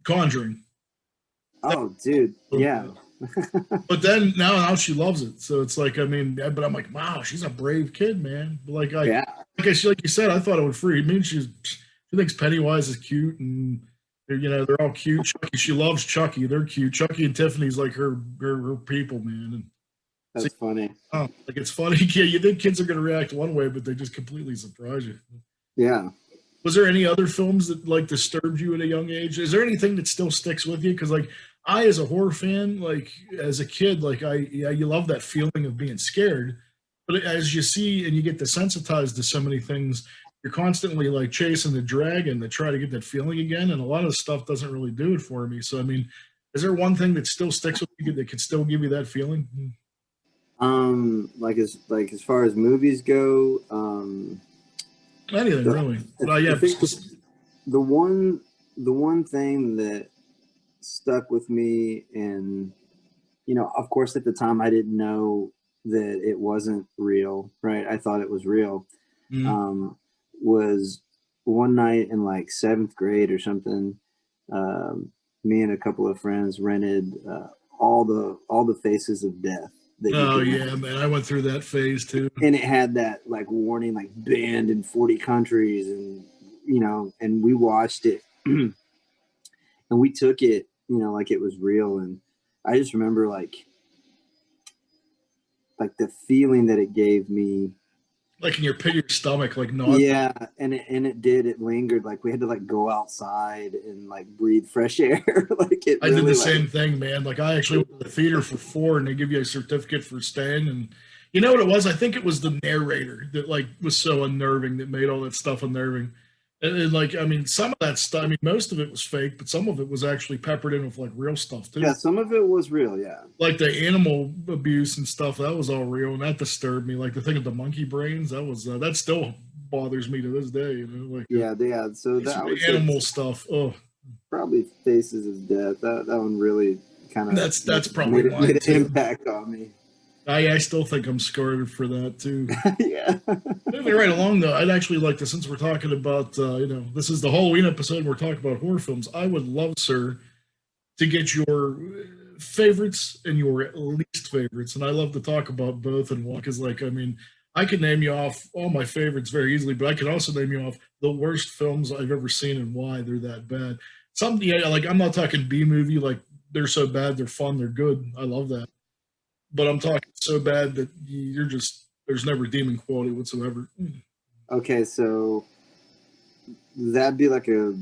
Conjuring. Oh, dude, yeah. But then now she loves it, so it's like, I mean, but I'm like, wow, she's a brave kid, man. But like like you said, I thought it would freak. I mean, she thinks Pennywise is cute, and you know they're all cute. Chucky, she loves Chucky. They're cute. Chucky and Tiffany's like her people, man. And that's funny. Oh, like it's funny. Yeah, you think kids are going to react one way, but they just completely surprise you. Yeah. Was there any other films that like disturbed you at a young age? Is there anything that still sticks with you? Because like I, as a horror fan, like as a kid, like you love that feeling of being scared. But as you see and you get desensitized to so many things, you're constantly like chasing the dragon to try to get that feeling again. And a lot of stuff doesn't really do it for me. So I mean, is there one thing that still sticks with you that can still give you that feeling? As far as movies go, anything really. I think the one thing that stuck with me, and you know, of course, at the time I didn't know that it wasn't real, right? I thought it was real. Was one night in like 7th grade or something. Me and a couple of friends rented all the Faces of Death. Oh yeah, man! I went through that phase too. And it had that like warning, like banned in 40 countries, and you know, and we watched it, and we took it, you know, like it was real. And I just remember like the feeling that it gave me, like in your pit of your stomach, like no. Yeah, and it lingered. Like we had to like go outside and like breathe fresh air. Like it. I did the same thing, man. Like I actually went to the theater for 4, and they give you a certificate for staying. And you know what it was? I think it was the narrator that like was so unnerving that made all that stuff unnerving. And like, I mean, some of that stuff. I mean, most of it was fake, but some of it was actually peppered in with like real stuff too. Yeah, some of it was real. Yeah, like the animal abuse and stuff. That was all real, and that disturbed me. Like the thing of the monkey brains. That was that still bothers me to this day. You know, like yeah. So that was animal stuff. Oh, probably Faces of Death. That one really kind of that's probably made an impact on me. I still think I'm scarred for that too. Yeah. Moving right along though, I'd actually like to, since we're talking about you know, this is the Halloween episode and we're talking about horror films, I would love, sir, to get your favorites and your least favorites. And I love to talk about both and one, because like, I mean, I could name you off all my favorites very easily, but I could also name you off the worst films I've ever seen and why they're that bad. Some, yeah, like I'm not talking B movie, like they're so bad, they're fun, they're good. I love that. But I'm talking so bad that you're just, there's no redeeming quality whatsoever. Okay, so that'd be like a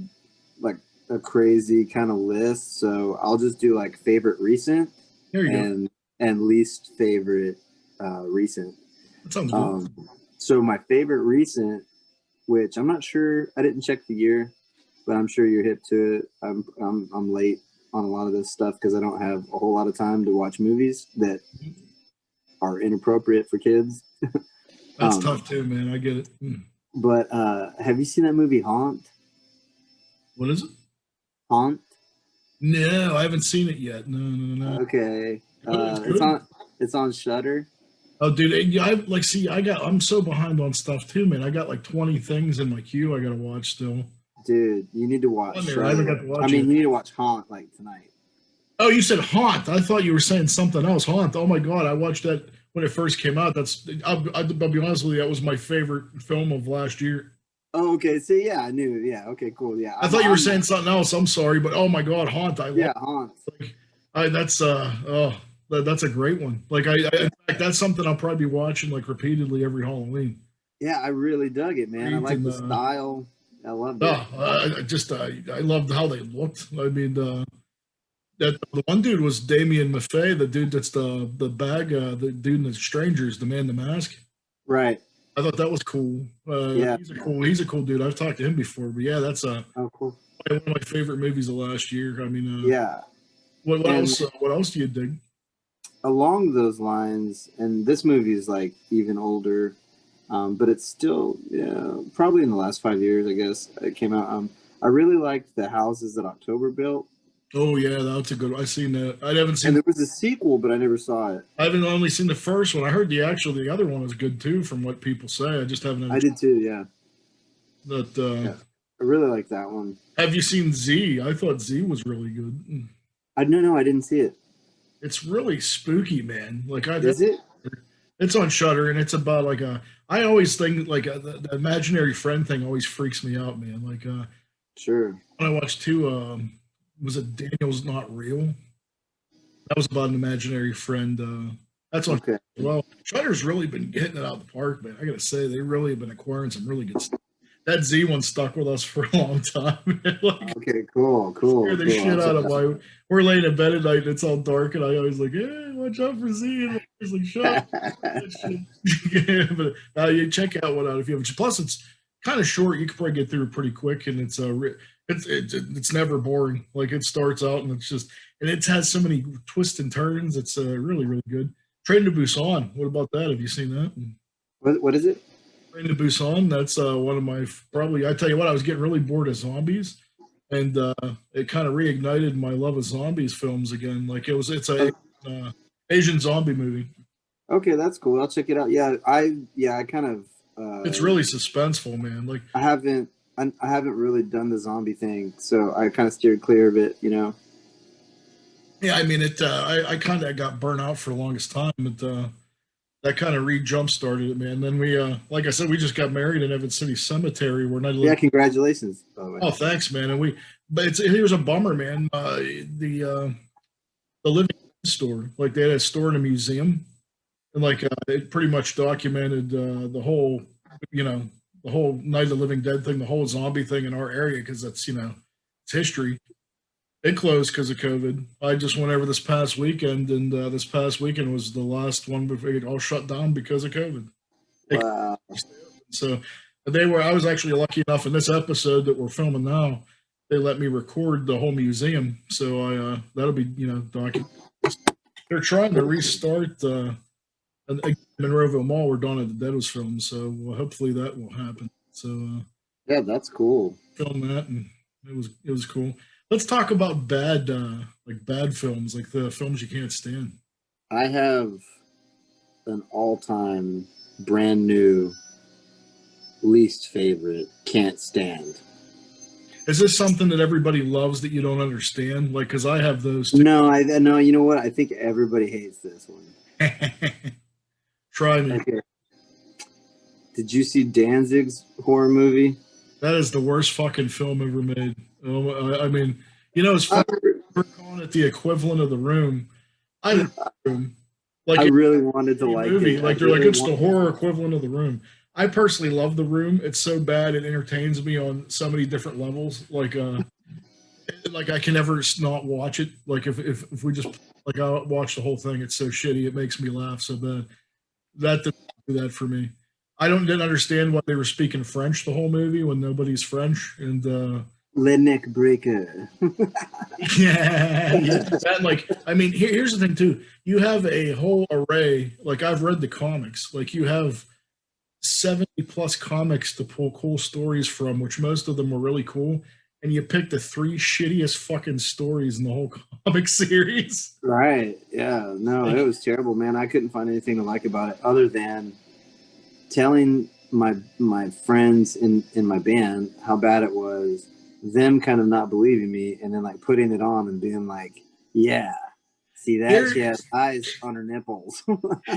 crazy kind of list. So I'll just do like favorite recent and least favorite recent. That sounds good. So my favorite recent, which I'm not sure, I didn't check the year, but I'm sure you're hip to it. I'm late. on a lot of this stuff because I don't have a whole lot of time to watch movies that are inappropriate for kids. That's tough too, man. I get it. But have you seen that movie Haunt? What is it? Haunt? No, I haven't seen it yet. No. Okay. It's on Shudder. Oh, dude, I'm so behind on stuff too, man. I got like 20 things in my queue I gotta watch still. Dude, you need to watch. I haven't got to watch it. you need to watch Haunt like tonight. Oh, you said Haunt. I thought you were saying something else. Haunt. Oh my God, I watched that when it first came out. I'll be honest with you, that was my favorite film of last year. Oh, okay. So yeah, I knew. Yeah. Okay. Cool. Yeah. I thought you were saying something else. I'm sorry, but oh my God, Haunt. Haunt. That's a great one. Like in fact, that's something I'll probably be watching like repeatedly every Halloween. Yeah, I really dug it, man. I like the style. I loved it. I loved how they looked. I mean, that the one dude was Damien Maffei, the dude that's the dude in the Strangers, the man in the mask. Right. I thought that was cool. Yeah, he's a cool dude. I've talked to him before, but yeah, that's cool. One of my favorite movies of last year. I mean, yeah. What else? What else do you dig? Along those lines, and this movie is like even older, but it's still probably in the last 5 years, I guess it came out. I really liked The Houses That October Built. Oh yeah, that's a good one. I've seen that. I haven't seen. And there was a sequel, but I never saw it. I haven't only seen the first one. I heard the other one was good too, from what people say. I just haven't. I did too. Yeah. But I really like that one. Have you seen Z? I thought Z was really good. No, I didn't see it. It's really spooky, man. Is it? It's on Shudder, and it's about like I always think like the imaginary friend thing always freaks me out, man. Like sure. When I watched was it Daniel's Not Real? That was about an imaginary friend. That's on. Okay. Well, Shudder's really been hitting it out of the park, man. I gotta say, they really have been acquiring some really good stuff. That Z one stuck with us for a long time. Okay, cool. Scared the shit out of my. We're laying in bed at night and it's all dark, and I always like, "Hey, watch out for Z." And he's like, "Shut up." But you check out one out if you have. Plus, it's kind of short. You can probably get through it pretty quick, and it's never boring. Like it starts out and it has so many twists and turns. It's really really good. Train to Busan. What about that? Have you seen that? What is it? Train to Busan. That's one of my I tell you what, I was getting really bored of zombies, and it kind of reignited my love of zombies films again. Like it's a Asian zombie movie. Okay, that's cool. I'll check it out. Yeah, I kind of. It's really suspenseful, man. Like I haven't really done the zombie thing, so I kind of steered clear of it. Yeah, I mean it. I kind of got burnt out for the longest time, but that kind of jump started it, man. Then we, like I said, we just got married in Evans City Cemetery. Yeah, congratulations. By the way. Oh, thanks, man. And it was a bummer, man. The living store, like they had a store in a museum, and like it pretty much documented the whole Night of the Living Dead thing, the whole zombie thing in our area, because that's it's history. It closed because of COVID. I just went over this past weekend, and this past weekend was the last one before it all shut down because of COVID. Wow. So I was actually lucky enough in this episode that we're filming now, they let me record the whole museum. So that'll be, documented. They're trying to restart Monroeville Mall where Dawn of the Dead was filmed. So hopefully that will happen. So yeah, that's cool. Film that, and it was cool. Let's talk about bad films, like the films you can't stand. I have an all-time, brand new, least favorite, can't stand. Is this something that everybody loves that you don't understand? Like, because I have those too. No, you know what? I think everybody hates this one. Try me. Okay. Did you see Danzig's horror movie? That is the worst fucking film ever made. I mean, it's funny we're calling it the equivalent of The Room. I love The Room. Like I really wanted to like movie. it. Like they're like, it's the horror equivalent of The Room. I personally love The Room. It's so bad it entertains me on so many different levels. Like I can never not watch it. Like if we just I'll watch the whole thing. It's so shitty. It makes me laugh so bad. That didn't do that for me. I didn't understand why they were speaking French the whole movie when nobody's French, and Redneck breaker. Yeah, that, like, I mean, here's the thing too. You have a whole array. Like, I've read the comics. Like, you have 70 plus comics to pull cool stories from, which most of them were really cool. And you picked the three shittiest fucking stories in the whole comic series. Right. Yeah. No, it was terrible, man. I couldn't find anything to like about it other than telling my friends in my band how bad it was, them kind of not believing me, and then like putting it on and being like, yeah, see that? She has eyes on her nipples.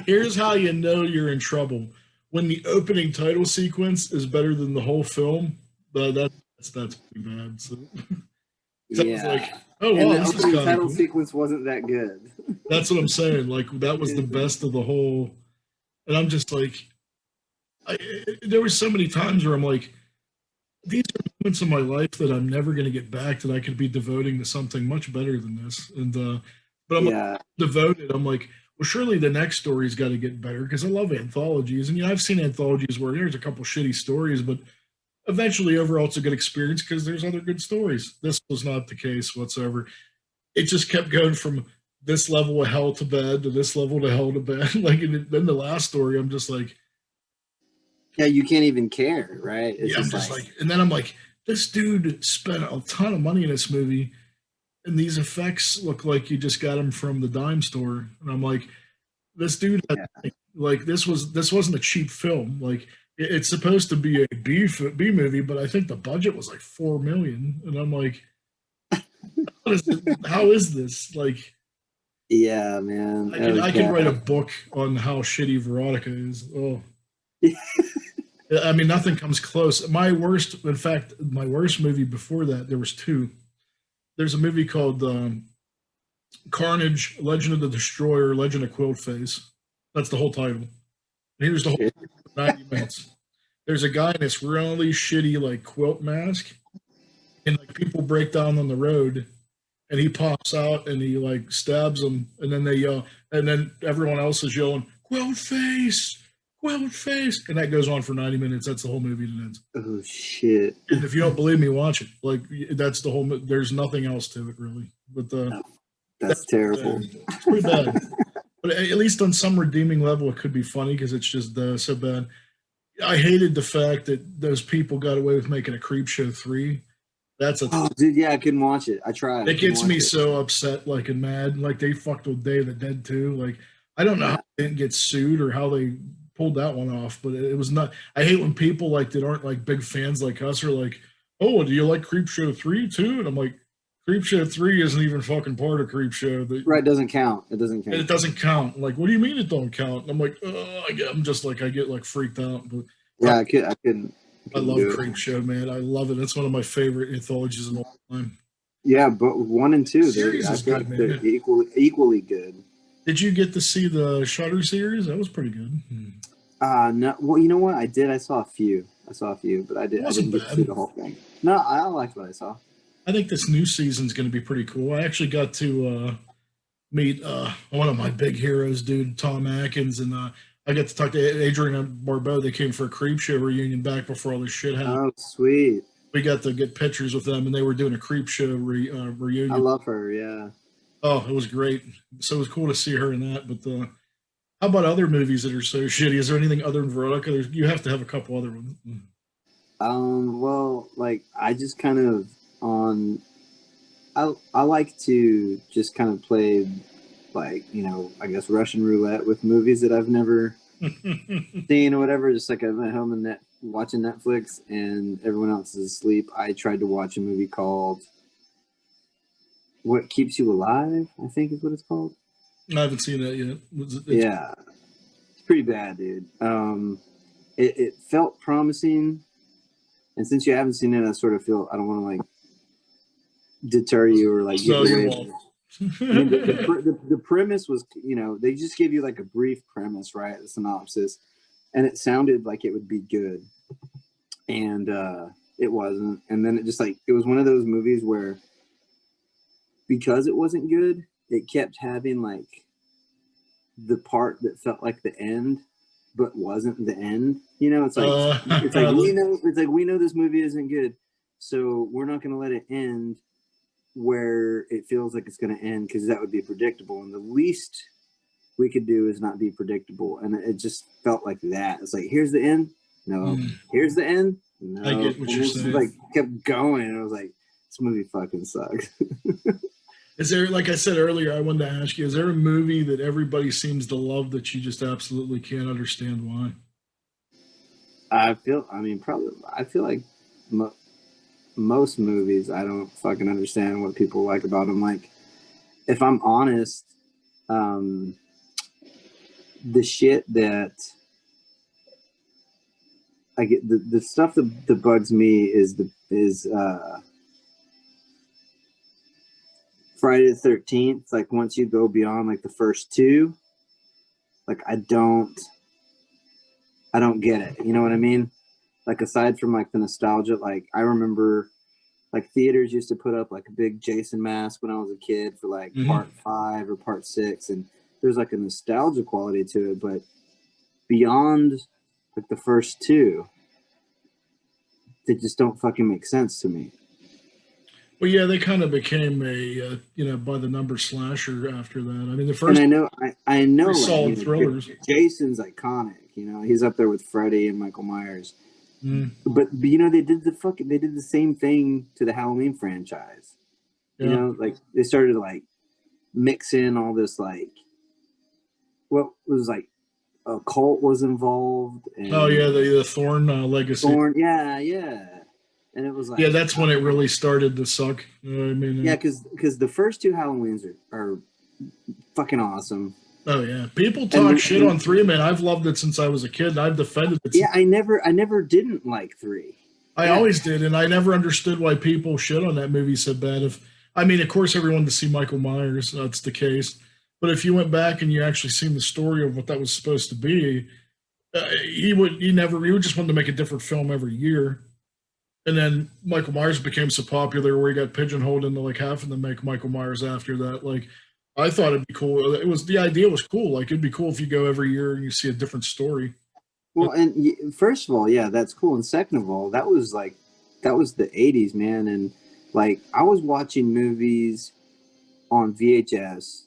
Here's how you know you're in trouble. When the opening title sequence is better than the whole film, that's pretty bad. So yeah. Like, oh wow, and the this is opening kind title of cool. sequence wasn't that good. That's what I'm saying. Like, that was the best of the whole. And I'm just like, there were so many times where I'm like, these are moments in my life that I'm never going to get back that I could be devoting to something much better than this. And but I'm like, devoted. I'm like, well, surely the next story's got to get better because I love anthologies. And I've seen anthologies where there's a couple shitty stories, but eventually, overall, it's a good experience because there's other good stories. This was not the case whatsoever. It just kept going from this level of hell to bed to this level to hell to bed. Like, and then the last story, I'm just like, yeah, you can't even care, right? It's I'm just like, and then I'm like, this dude spent a ton of money in this movie, and these effects look like you just got them from the dime store. And I'm like, this dude, like, this wasn't a cheap film. Like, it's supposed to be a B movie, but I think the budget was like $4 million, and I'm like, how is this? Like, yeah, man, I could write a book on how shitty Veronica is. Oh. I mean, nothing comes close. My worst movie before that, there was two. There's a movie called Carnage, Legend of the Destroyer, Legend of Quiltface. That's the whole title. And here's the whole 90 minutes. There's a guy in this really shitty, like, quilt mask, and like people break down on the road, and he pops out and he like stabs them, and then they yell, and then everyone else is yelling, Quiltface! Face, and that goes on for 90 minutes. That's the whole movie that ends. Oh shit! And if you don't believe me, watch it. Like, that's the whole. There's nothing else to it really. But that's terrible. It's pretty bad. But at least on some redeeming level, it could be funny because it's just so bad. I hated the fact that those people got away with making a Creepshow 3. That's oh, dude, yeah, I couldn't watch it. I tried. It gets me so upset, like, and mad. Like, they fucked with Day of the Dead too. Like, I don't know how they didn't get sued or how they pulled that one off, but it was not. I hate when people like that aren't like big fans like us are like, oh, do you like Creepshow 3 too? And I'm like, Creepshow 3 isn't even fucking part of Creepshow. Right, doesn't count. It doesn't count. It doesn't count. I'm like, what do you mean it don't count? And I'm like, I'm just like, I get like freaked out. But yeah, I couldn't. I love Creepshow, man. I love it. It's one of my favorite anthologies of all time. Yeah, but 1 and 2, they're equally good. Did you get to see the Shudder series? That was pretty good. No. Well, you know what? I did. I saw a few, but I didn't get to see the whole thing. No, I liked what I saw. I think this new season's going to be pretty cool. I actually got to meet one of my big heroes, dude, Tom Atkins, and I got to talk to Adrian and Barbeau. They came for a Creepshow reunion back before all this shit happened. Oh, sweet. We got to get pictures with them, and they were doing a Creepshow reunion. I love her, yeah. Oh, it was great. So it was cool to see her in that. But how about other movies that are so shitty? Is there anything other than Veronica? You have to have a couple other ones. Well, like, I just kind of I like to just kind of play, like, I guess Russian roulette with movies that I've never seen or whatever. Just like I'm at home and watching Netflix and everyone else is asleep. I tried to watch a movie called What Keeps You Alive, I think is what it's called. I haven't seen that yet. Yeah, it's pretty bad, dude. It felt promising, and since you haven't seen it, I sort of feel I don't want to like deter you or like give away. I mean, the premise was, they just gave you like a brief premise, right? The synopsis, and it sounded like it would be good, and it wasn't. And then it was one of those movies where, because it wasn't good, it kept having like the part that felt like the end, but wasn't the end. It's like we know this movie isn't good, So we're not going to let it end where it feels like it's going to end, because that would be predictable. And the least we could do is not be predictable. And it just felt like that. It's like, here's the end. No. Here's the end. No. I get what and you're it's saying. like kept going. And I was like, this movie fucking sucks. Is there, like I said earlier, I wanted to ask you, is there a movie that everybody seems to love that you just absolutely can't understand why? I feel like most movies, I don't fucking understand what people like about them. Like, if I'm honest, the shit that I get, the stuff that bugs me is Friday the 13th. Like, once you go beyond like the first two, like I don't get it. You know what I mean? Like, aside from like the nostalgia, like I remember like theaters used to put up like a big Jason mask when I was a kid for like part 5 or part 6, and there's like a nostalgia quality to it. But beyond like the first two, they just don't fucking make sense to me. Well, yeah, they kind of became a by the number slasher after that. I mean, the first, and I know, like, solid thrillers. Jason's iconic. You know, he's up there with Freddy and Michael Myers. But they did the same thing to the Halloween franchise. You know, like they started to like mix in all this, like what was like a cult was involved. And the Thorn legacy. And it was like, that's when it really started to suck. You know what I mean? because the first two Halloweens are fucking awesome. Oh yeah, people talk shit on 3, man. I've loved it since I was a kid, and I've defended it. Yeah, I never didn't like 3. I always did, and I never understood why people shit on that movie so bad. Of course, everyone to see Michael Myers, that's the case. But if you went back and you actually seen the story of what that was supposed to be, he would just wanted to make a different film every year. And then Michael Myers became so popular where he got pigeonholed into like having to make Michael Myers after that. Like, I thought it'd be cool. The idea was cool. Like, it'd be cool if you go every year and you see a different story. Well, and first of all, yeah, that's cool. And second of all, that was the 80s, man. And like, I was watching movies on VHS,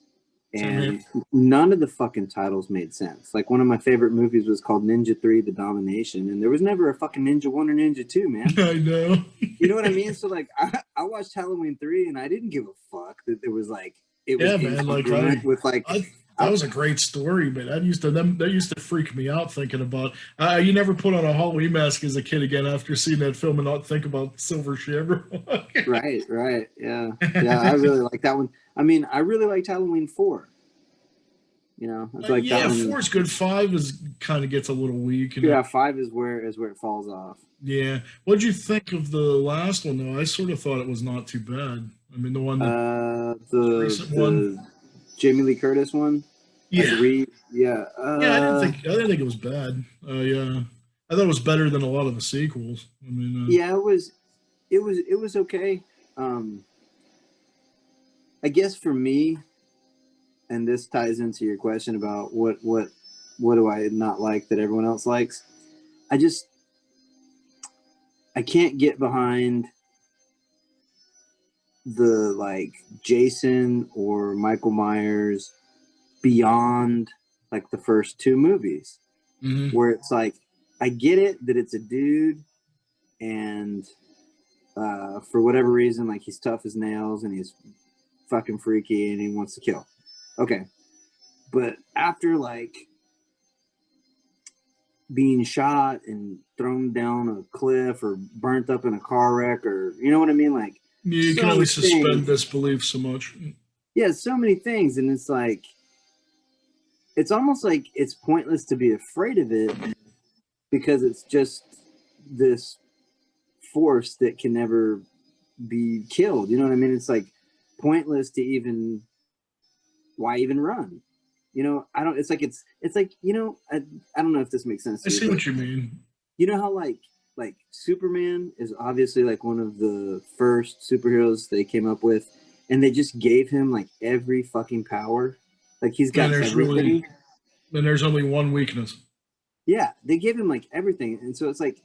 and none of the fucking titles made sense. Like, one of my favorite movies was called Ninja 3: The Domination, and there was never a fucking Ninja 1 or Ninja 2, man. I know. You know what I mean? So like, I watched Halloween 3, and I didn't give a fuck that there was like, it was man. Like, that was a great story, but that used to freak me out thinking about. You never put on a Halloween mask as a kid again after seeing that film and not think about Silver Shamrock. Right, yeah. I really like that one. I mean, I really liked Halloween 4. You know, it's like that one. 4 is good. 5 kind of gets a little weak. Yeah, 5 is where it falls off. Yeah. What'd you think of the last one though? I sort of thought it was not too bad. I mean, the one the recent one, Jamie Lee Curtis one. Yeah. I didn't think it was bad. I thought it was better than a lot of the sequels. I mean, it was okay. I guess for me, and this ties into your question about what do I not like that everyone else likes. I can't get behind the like Jason or Michael Myers beyond like the first 2 movies, where it's like, I get it that it's a dude and for whatever reason, like, he's tough as nails and he's fucking freaky and he wants to kill. Okay. But after like being shot and thrown down a cliff or burnt up in a car wreck, or you know what I mean? Like, you can only suspend disbelief so much. Yeah, so many things. And it's like, it's almost like it's pointless to be afraid of it because it's just this force that can never be killed. You know what I mean? It's like pointless to why even run? You know, it's like, you know, I don't know if this makes sense to you. I see what you mean. You know how like Superman is obviously like one of the first superheroes they came up with, and they just gave him like every fucking power. Like, he's got everything. Then there's only one weakness. Yeah, they gave him like everything. And so it's like,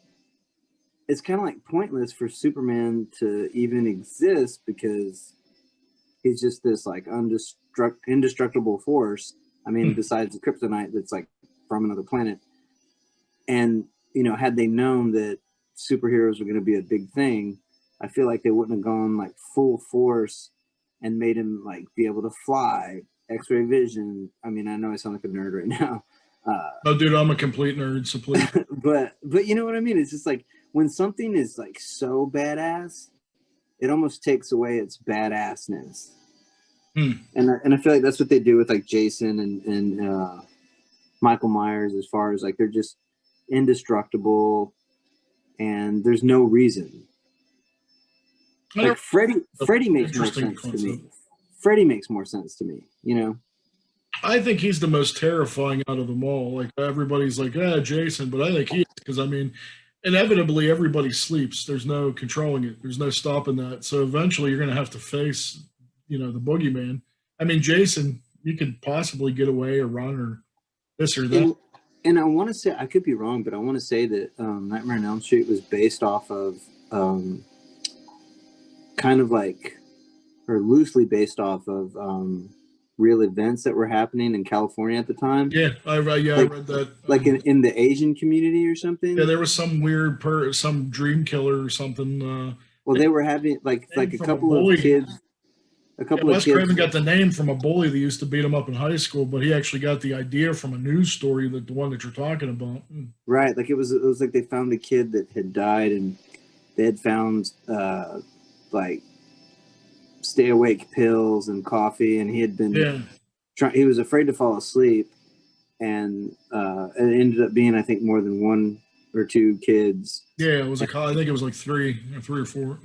it's kind of like pointless for Superman to even exist because he's just this like indestructible force. I mean, besides the kryptonite that's like from another planet. And, you know, had they known that superheroes were going to be a big thing, I feel like they wouldn't have gone like full force and made him like be able to fly, X-ray vision. I mean, I know I sound like a nerd right now. No, dude, I'm a complete nerd, so please. but you know what I mean? It's just like when something is like so badass, it almost takes away its badassness. And I feel like that's what they do with like Jason and Michael Myers, as far as like they're just indestructible and there's no reason. Like Freddy makes more sense to me. Freddy makes more sense to me, you know? I think he's the most terrifying out of them all. Like everybody's like, Jason, but I think he is because I mean, inevitably everybody sleeps. There's no controlling it. There's no stopping that. So eventually you're going to have to face, you know, the boogeyman. I mean, Jason, you could possibly get away or run or this or that. And I want to say, I could be wrong, but I want to say that Nightmare on Elm Street was based off of kind of like, or loosely based off of real events that were happening in California at the time. Yeah, I read that. Like in the Asian community or something. Yeah, there was some weird some dream killer or something. Well, they were having like a couple of kids. Wes Craven got the name from a bully that used to beat him up in high school, but he actually got the idea from a news story, that the one that you're talking about. Right, like it was like they found a kid that had died, and they had found like stay awake pills and coffee, and he had been he was afraid to fall asleep, and it ended up being I think more than one or two kids. Yeah, it was I think it was like three or four.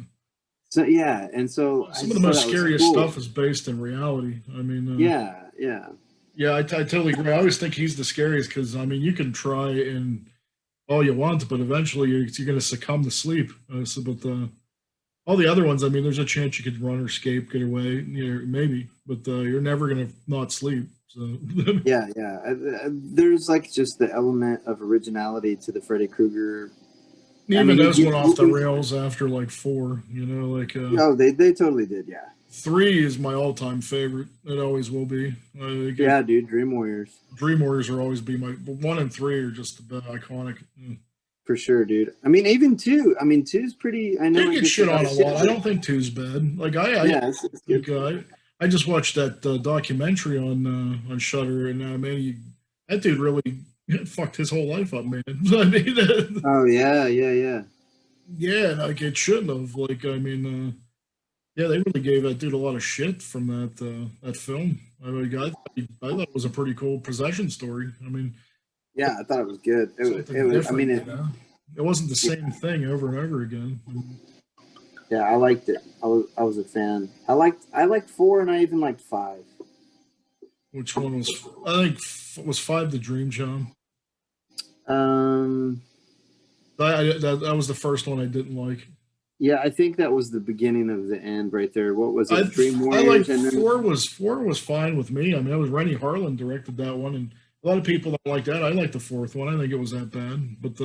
So yeah, and so some of the most scariest stuff is based in reality. I mean, yeah. I totally agree. I always think he's the scariest because I mean, you can try and all you want, but eventually you're going to succumb to sleep. All the other ones, I mean, there's a chance you could run or escape, get away, maybe, but you're never going to not sleep. So yeah. There's like just the element of originality to the Freddy Krueger. Even those went off the rails after like 4, you know, like. No, they totally did, yeah. 3 is my all-time favorite. It always will be. Yeah, dude, Dream Warriors. Dream Warriors will always be my. 1 and 3 are just iconic. For sure, dude. I mean, even 2. I mean, 2's pretty. I know. 2 gets shit on a lot. I don't think 2's bad. Like it's good. I just watched that documentary on Shudder, and man, that dude really fucked his whole life up, man. I mean, oh yeah. Yeah, like it shouldn't have. Like I mean, yeah, they really gave that dude a lot of shit from that film. I mean, I thought it was a pretty cool possession story. I mean, yeah, I thought it was good. It was. I mean, it wasn't the same thing over and over again. Yeah, I liked it. I was a fan. I liked 4, and I even liked 5. Which one was? I think was 5 the Dream John. That was the first one I didn't like. Yeah, I think that was the beginning of the end right there. What was it? Dream Warriors. I like 4 was fine with me. I mean, it was Rennie Harlan directed that one, and a lot of people don't like that. I like the 4th one. I think it was that bad, but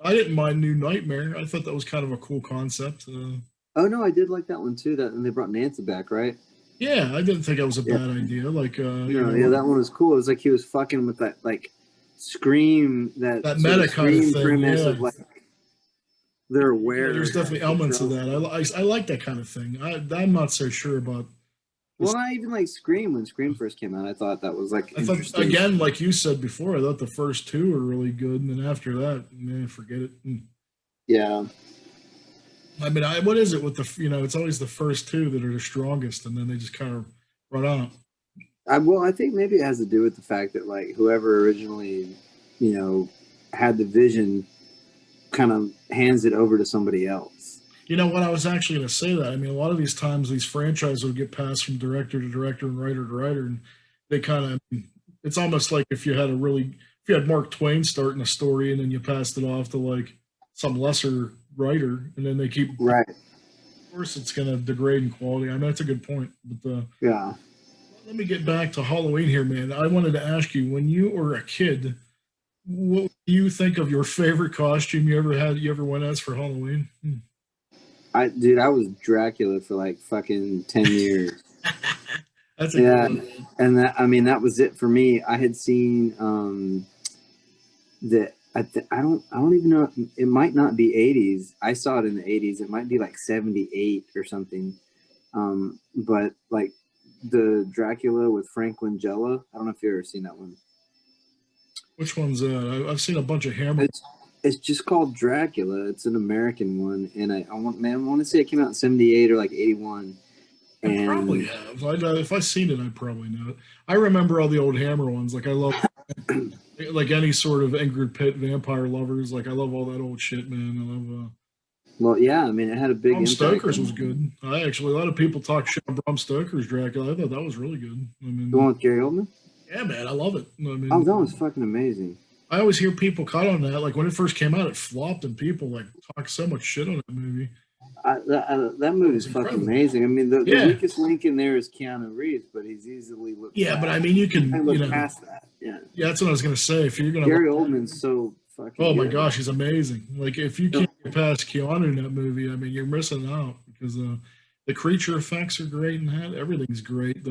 I didn't mind New Nightmare. I thought that was kind of a cool concept. Oh no, I did like that one too. And they brought Nancy back, right? Yeah, I didn't think that was a bad idea. Like, that one was cool. It was like he was fucking with that like Scream, that meta kind of thing. Premise of like they're aware. There's definitely elements of that. I like that kind of thing. I'm not so sure about. Well, I even like Scream when Scream first came out. I thought that was like interesting. Again, like you said before, I thought the first 2 were really good, and then after that, man, forget it. Yeah. I mean, what is it with the? It's always the first 2 that are the strongest, and then they just kind of run out. I think maybe it has to do with the fact that like whoever originally, had the vision, kind of hands it over to somebody else. You know what? I was actually going to say that. I mean, a lot of these times, these franchises would get passed from director to director and writer to writer, and they kind of. It's almost like if you had Mark Twain starting a story, and then you passed it off to like some lesser writer, and then they keep. Right. Of course, it's going to degrade in quality. I mean, that's a good point, but yeah. Let me get back to Halloween here, man. I wanted to ask you, when you were a kid, what do you think of your favorite costume you ever had? You ever went as for Halloween? Dude, I was Dracula for like fucking 10 years. That's a Yeah, good one. and that was it for me. I had seen I don't even know. It might not be 80s. I saw it in the 80s. It might be like 78 or something. But like the Dracula with Frank Langella. I don't know if you've ever seen that one. Which one's that? I've seen a bunch of Hammer. It's just called Dracula. It's an American one, and I want to say it came out in 78 or like 81. I probably have. If I've seen it, I probably know it. I remember all the old Hammer ones. Like I love, like any sort of Ingrid Pitt vampire lovers. Like I love all that old shit, man. I love. Well, yeah, I mean, it had a big Bram impact. Stoker's was good. A lot of people talk shit on Bram Stoker's Dracula. I thought that was really good. I mean, the one with Gary Oldman? Yeah, man, I love it. I mean, that was fucking amazing. I always hear people cut on that. Like when it first came out, it flopped, and people like talk so much shit on that movie. That movie is fucking amazing. I mean, the weakest link in there is Keanu Reeves, but he's easily looked. Yeah, but I mean, you can look past that. Yeah, that's what I was gonna say. If you're gonna Gary Oldman's so fucking. Oh my good. gosh, he's amazing. Like if you can't get past Keanu in that movie, I mean, you're missing out because the creature effects are great and that everything's great.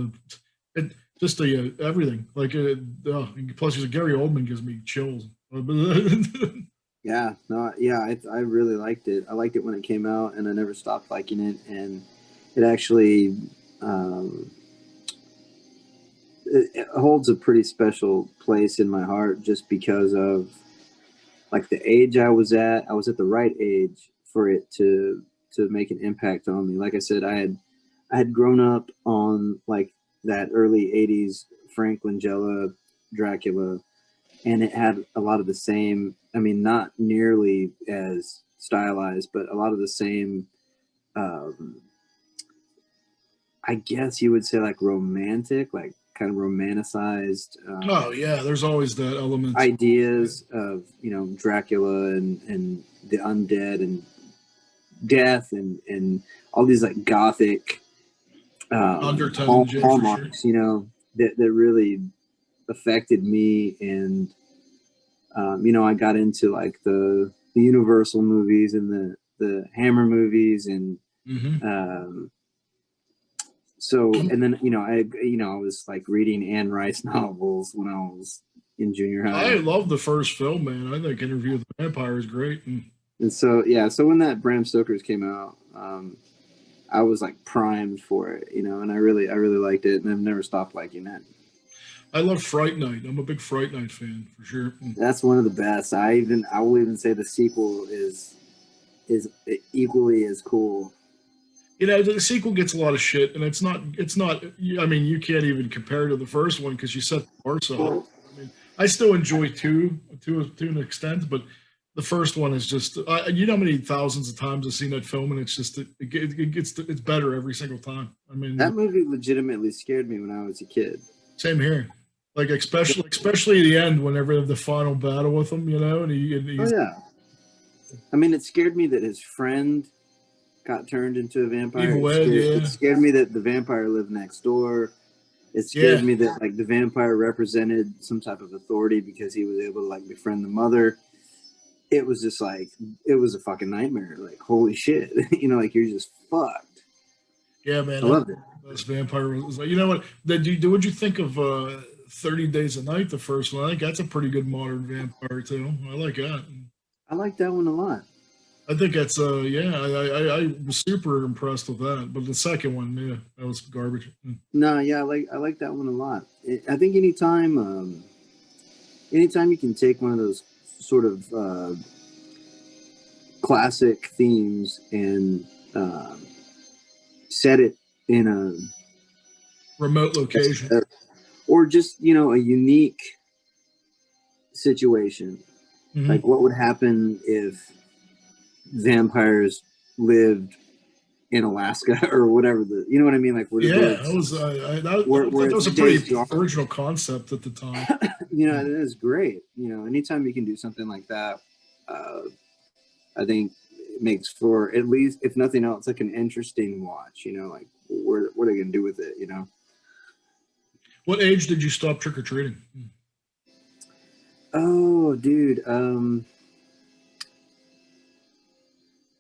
Everything like plus Gary Oldman gives me chills. Yeah, I really liked it. I liked it when it came out, and I never stopped liking it. And it actually it holds a pretty special place in my heart, just because of like the age I was at. I was at the right age for it to make an impact on me. Like I said, I had grown up on like that early '80s Frank Langella Dracula. And it had a lot of the same, I mean, not nearly as stylized, but a lot of the same, I guess you would say like romantic, like kind of romanticized. Oh, yeah, there's always that element. Ideas of, Dracula and the undead and death and all these like gothic undertones, hallmarks, that really affected me. And I got into like the Universal movies and the Hammer movies, and so, and then I was like reading Anne Rice novels when I was in junior high. I love the first film, man. I think Interview with the Vampire is great. And so so when that Bram Stoker's came out, I was like primed for it, and I really liked it, and I've never stopped liking it. I love Fright Night. I'm a big Fright Night fan for sure. That's one of the best. I will even say the sequel is equally as cool. The sequel gets a lot of shit, and it's not. I mean, you can't even compare to the first one because you set the bar so high. I mean, I still enjoy two to an extent, but the first one is just. You know how many thousands of times I've seen that film, and it's just it's better every single time. I mean, that movie legitimately scared me when I was a kid. Same here. Like especially the end, whenever the final battle with him, and he's, oh yeah. I mean, it scared me that his friend got turned into a vampire. It scared me that the vampire lived next door. It scared me that like the vampire represented some type of authority because he was able to like befriend the mother. It was just like it was a fucking nightmare. Like holy shit, like you're just fucked. Yeah, man, I loved it. This vampire was like, what? What'd you think of 30 Days a Night? The first one, I think that's a pretty good modern vampire too. I like that. I like that one a lot. I think that's I was super impressed with that. But the second one, that was garbage. No, yeah, I like that one a lot. I think anytime you can take one of those sort of classic themes and set it in a remote location, or just a unique situation. Mm-hmm. Like what would happen if vampires lived in Alaska or whatever you know what I mean? Like that was a pretty original concept at the time. It is great. Anytime you can do something like that, I think it makes for, at least if nothing else, like an interesting watch. Like what are they gonna do with it? What age did you stop trick or treating? Oh, dude.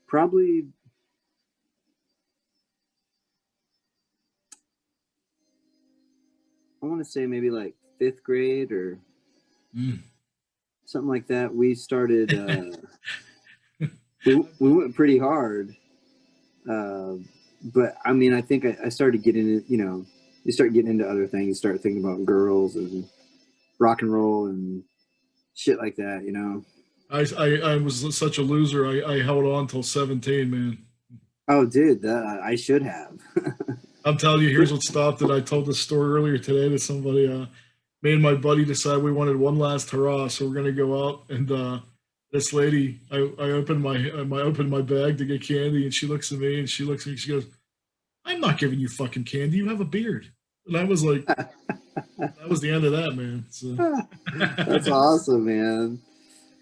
Probably. I want to say maybe like 5th grade or something like that. We started. We went pretty hard. But I mean, I think I started getting it. You know, you start getting into other things. You start thinking about girls and rock and roll and shit like that. You know. I was such a loser. I held on till 17, man. Oh, dude, I should have. I'm telling you, here's what stopped it. I told this story earlier today to somebody. Me and my buddy decided we wanted one last hurrah, so we're gonna go out. And this lady, I opened I opened my bag to get candy, and she looks at me and she looks at me. She goes, "I'm not giving you fucking candy. You have a beard." And I was like, that was the end of that, man. So. That's awesome, man.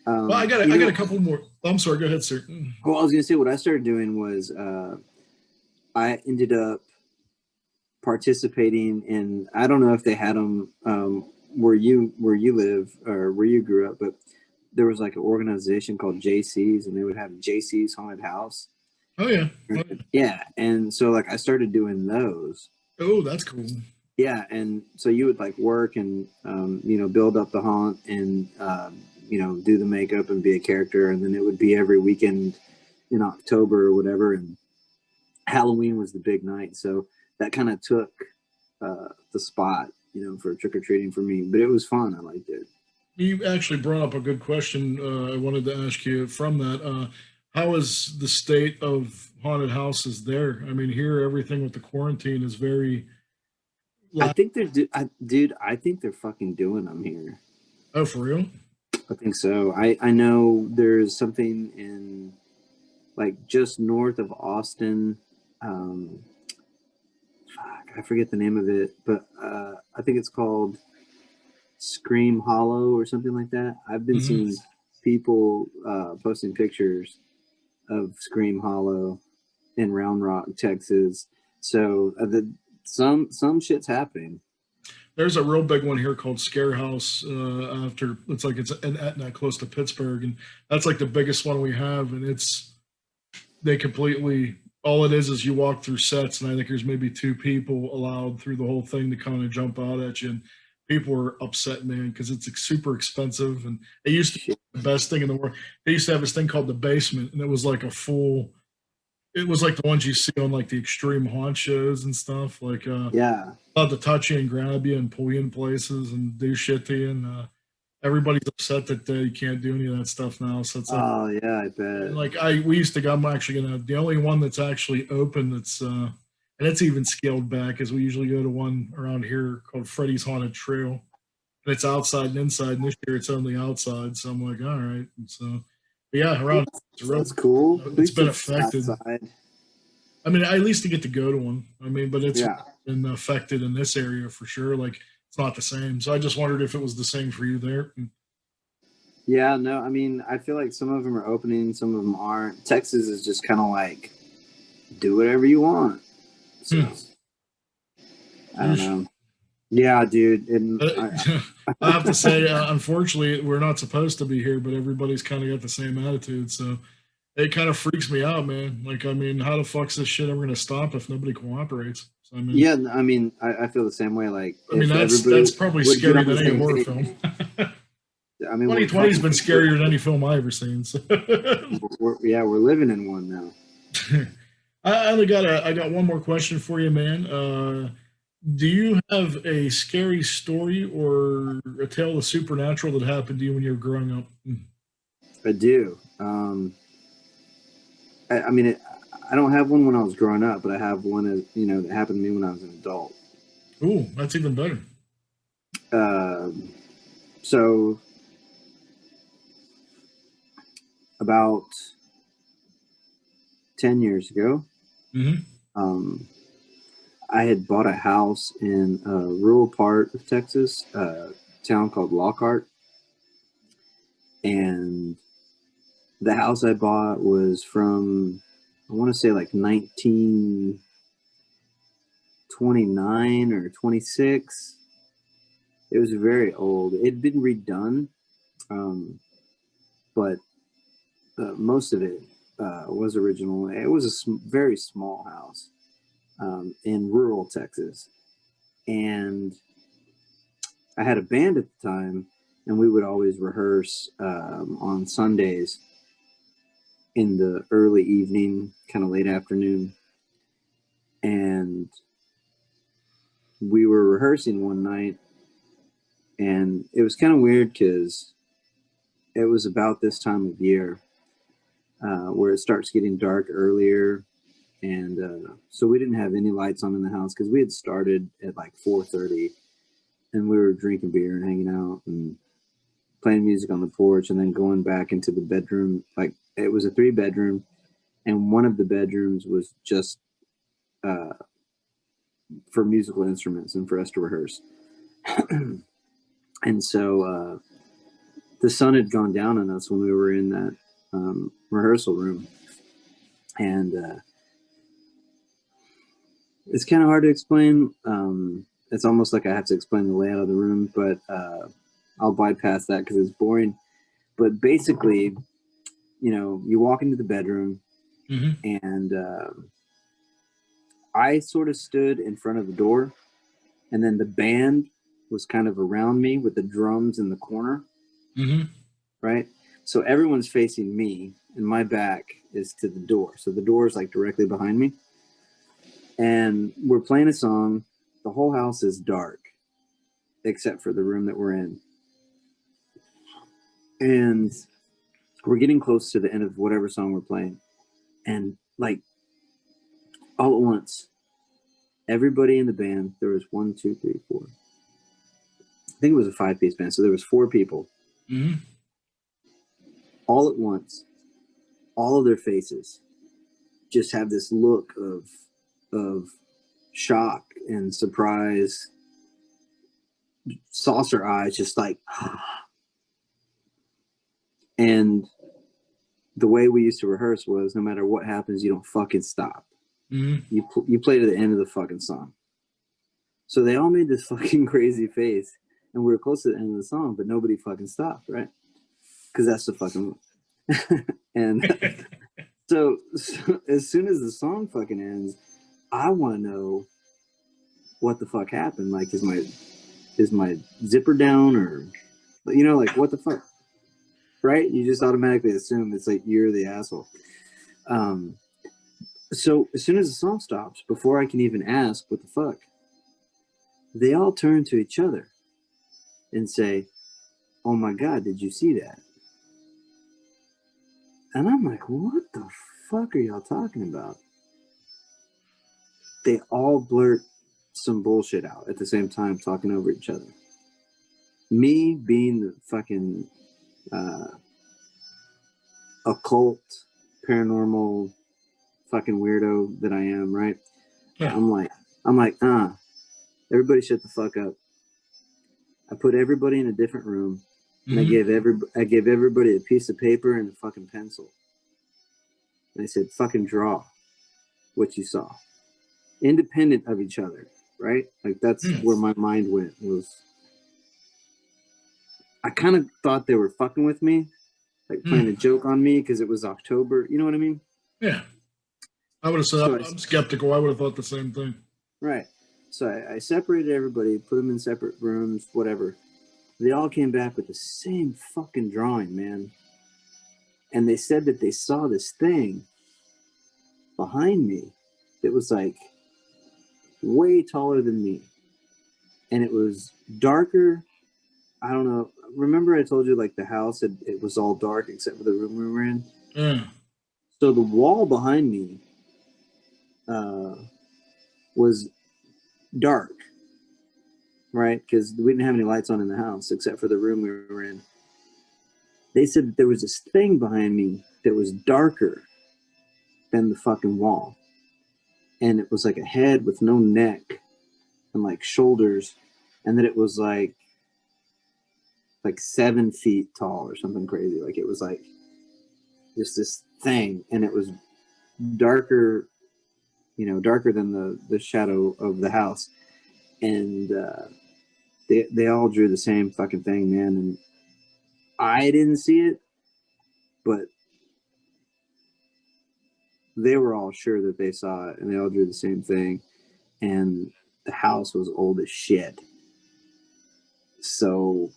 Well, I got a couple more. I'm sorry. Go ahead, sir. Well, I was gonna say what I started doing was I ended up participating in. I don't know if they had them where you live or where you grew up, but there was like an organization called JC's, and they would have JC's Haunted House. Oh yeah. Yeah, and so like I started doing those. Oh, that's cool. Yeah, and so you would like work and you know, build up the haunt and you know, do the makeup and be a character, and then it would be every weekend in October or whatever, and Halloween was the big night, so that kind of took the spot, you know, for trick-or-treating for me, but it was fun. I liked it. You actually brought up a good question. I wanted to ask you from that. How is the state of haunted houses there? I mean, here everything with the quarantine is very. I think dude. I think they're fucking doing them here. Oh, for real? I think so. I know there's something in like just north of Austin. I forget the name of it, but I think it's called Scream Hollow or something like that. I've been seeing people posting pictures of Scream Hollow in Round Rock, Texas. So some shit's happening. There's a real big one here called Scare House. After it's like it's in Etna, close to Pittsburgh, and that's like the biggest one we have. And they completely all it is you walk through sets, and I think there's maybe 2 people allowed through the whole thing to kind of jump out at you. And people are upset, man, because it's super expensive. And it used to be the best thing in the world. They used to have this thing called the basement, and it was like it was like the ones you see on like the extreme haunt shows and stuff. Like yeah, allowed to touch you and grab you and pull you in places and do shit to you. And everybody's upset that they can't do any of that stuff now. So it's like, oh yeah, I bet. Like we used to go. I'm actually gonna. The only one that's actually open that's and it's even scaled back is we usually go to one around here called Freddy's Haunted Trail, and it's outside and inside. And this year it's only outside, so I'm like, all right. And so, but yeah, around that's cool. It's been affected. Outside. I mean, at least to get to go to one. I mean, but it's been affected in this area for sure. Like it's not the same. So I just wondered if it was the same for you there. Yeah, no, I mean, I feel like some of them are opening, some of them aren't. Texas is just kind of like, do whatever you want. So, I don't know. Yeah, dude. And I have to say, unfortunately, we're not supposed to be here, but everybody's kind of got the same attitude. So it kind of freaks me out, man. Like, I mean, how the fuck's this shit ever going to stop if nobody cooperates? So, I mean, yeah, I mean, I feel the same way. Like, I mean, that's probably scarier than any horror film. I mean, 2020's been scarier than any film I ever seen. So. we're living in one now. I got one more question for you, man. Do you have a scary story or a tale of the supernatural that happened to you when you were growing up? I do. I mean, I don't have one when I was growing up, but I have one that happened to me when I was an adult. Ooh, that's even better. So about 10 years ago, I had bought a house in a rural part of Texas, a town called Lockhart. And the house I bought was from, I want to say like 1929 or 26. It was very old. It had been redone. But most of it was original. It was a very small house in rural Texas. And I had a band at the time, and we would always rehearse on Sundays in the early evening, kind of late afternoon. And we were rehearsing one night, and it was kind of weird because it was about this time of year where it starts getting dark earlier. And so we didn't have any lights on in the house because we had started at like 4:30, and we were drinking beer and hanging out and playing music on the porch, and then going back into the bedroom. Like, it was a 3-bedroom, and one of the bedrooms was just for musical instruments and for us to rehearse. And so the sun had gone down on us when we were in that rehearsal room. And it's kind of hard to explain. It's almost like I have to explain the layout of the room, but I'll bypass that because it's boring. But basically, you walk into the bedroom, and I sort of stood in front of the door, and then the band was kind of around me with the drums in the corner. Right? So everyone's facing me, and my back is to the door. So the door is like directly behind me. And we're playing a song. The whole house is dark, except for the room that we're in. And we're getting close to the end of whatever song we're playing. And like, all at once, everybody in the band, there was 1, 2, 3, 4. I think it was a 5-piece band. So there was 4 people. All at once, all of their faces just have this look of shock and surprise, saucer eyes, just like, and the way we used to rehearse was no matter what happens, you don't fucking stop. You play to the end of the fucking song. So they all made this fucking crazy face, and we were close to the end of the song, but nobody fucking stopped, right? Because that's the fucking and so as soon as the song fucking ends, I want to know what the fuck happened. Like, is my zipper down, or like, what the fuck, right? You just automatically assume it's like you're the asshole. So as soon as the song stops, before I can even ask what the fuck, they all turn to each other and say, "Oh my God, did you see that?" And I'm like, what the fuck are y'all talking about? They all blurt some bullshit out at the same time, talking over each other. Me being the fucking occult, paranormal fucking weirdo that I am, right? Yeah. I'm like, everybody shut the fuck up. I put everybody in a different room. And I gave everybody a piece of paper and a fucking pencil. And I said, fucking draw what you saw. Independent of each other, right? Like, that's where my mind went. I kind of thought they were fucking with me, like playing a joke on me because it was October. You know what I mean? Yeah. I would have said, I'm skeptical. I would have thought the same thing. Right. So I separated everybody, put them in separate rooms, whatever. They all came back with the same fucking drawing, man. And they said that they saw this thing behind me that was like way taller than me. And it was darker. I don't know. Remember I told you like the house, it was all dark except for the room we were in? So the wall behind me was dark. Right? Because we didn't have any lights on in the house except for the room we were in. They said that there was this thing behind me that was darker than the fucking wall. And it was like a head with no neck and like shoulders. And that it was like 7 feet tall or something crazy. Like, it was like just this thing. And it was darker, darker than the shadow of the house. And, they all drew the same fucking thing, man. And I didn't see it, but they were all sure that they saw it, and they all drew the same thing. And the house was old as shit. So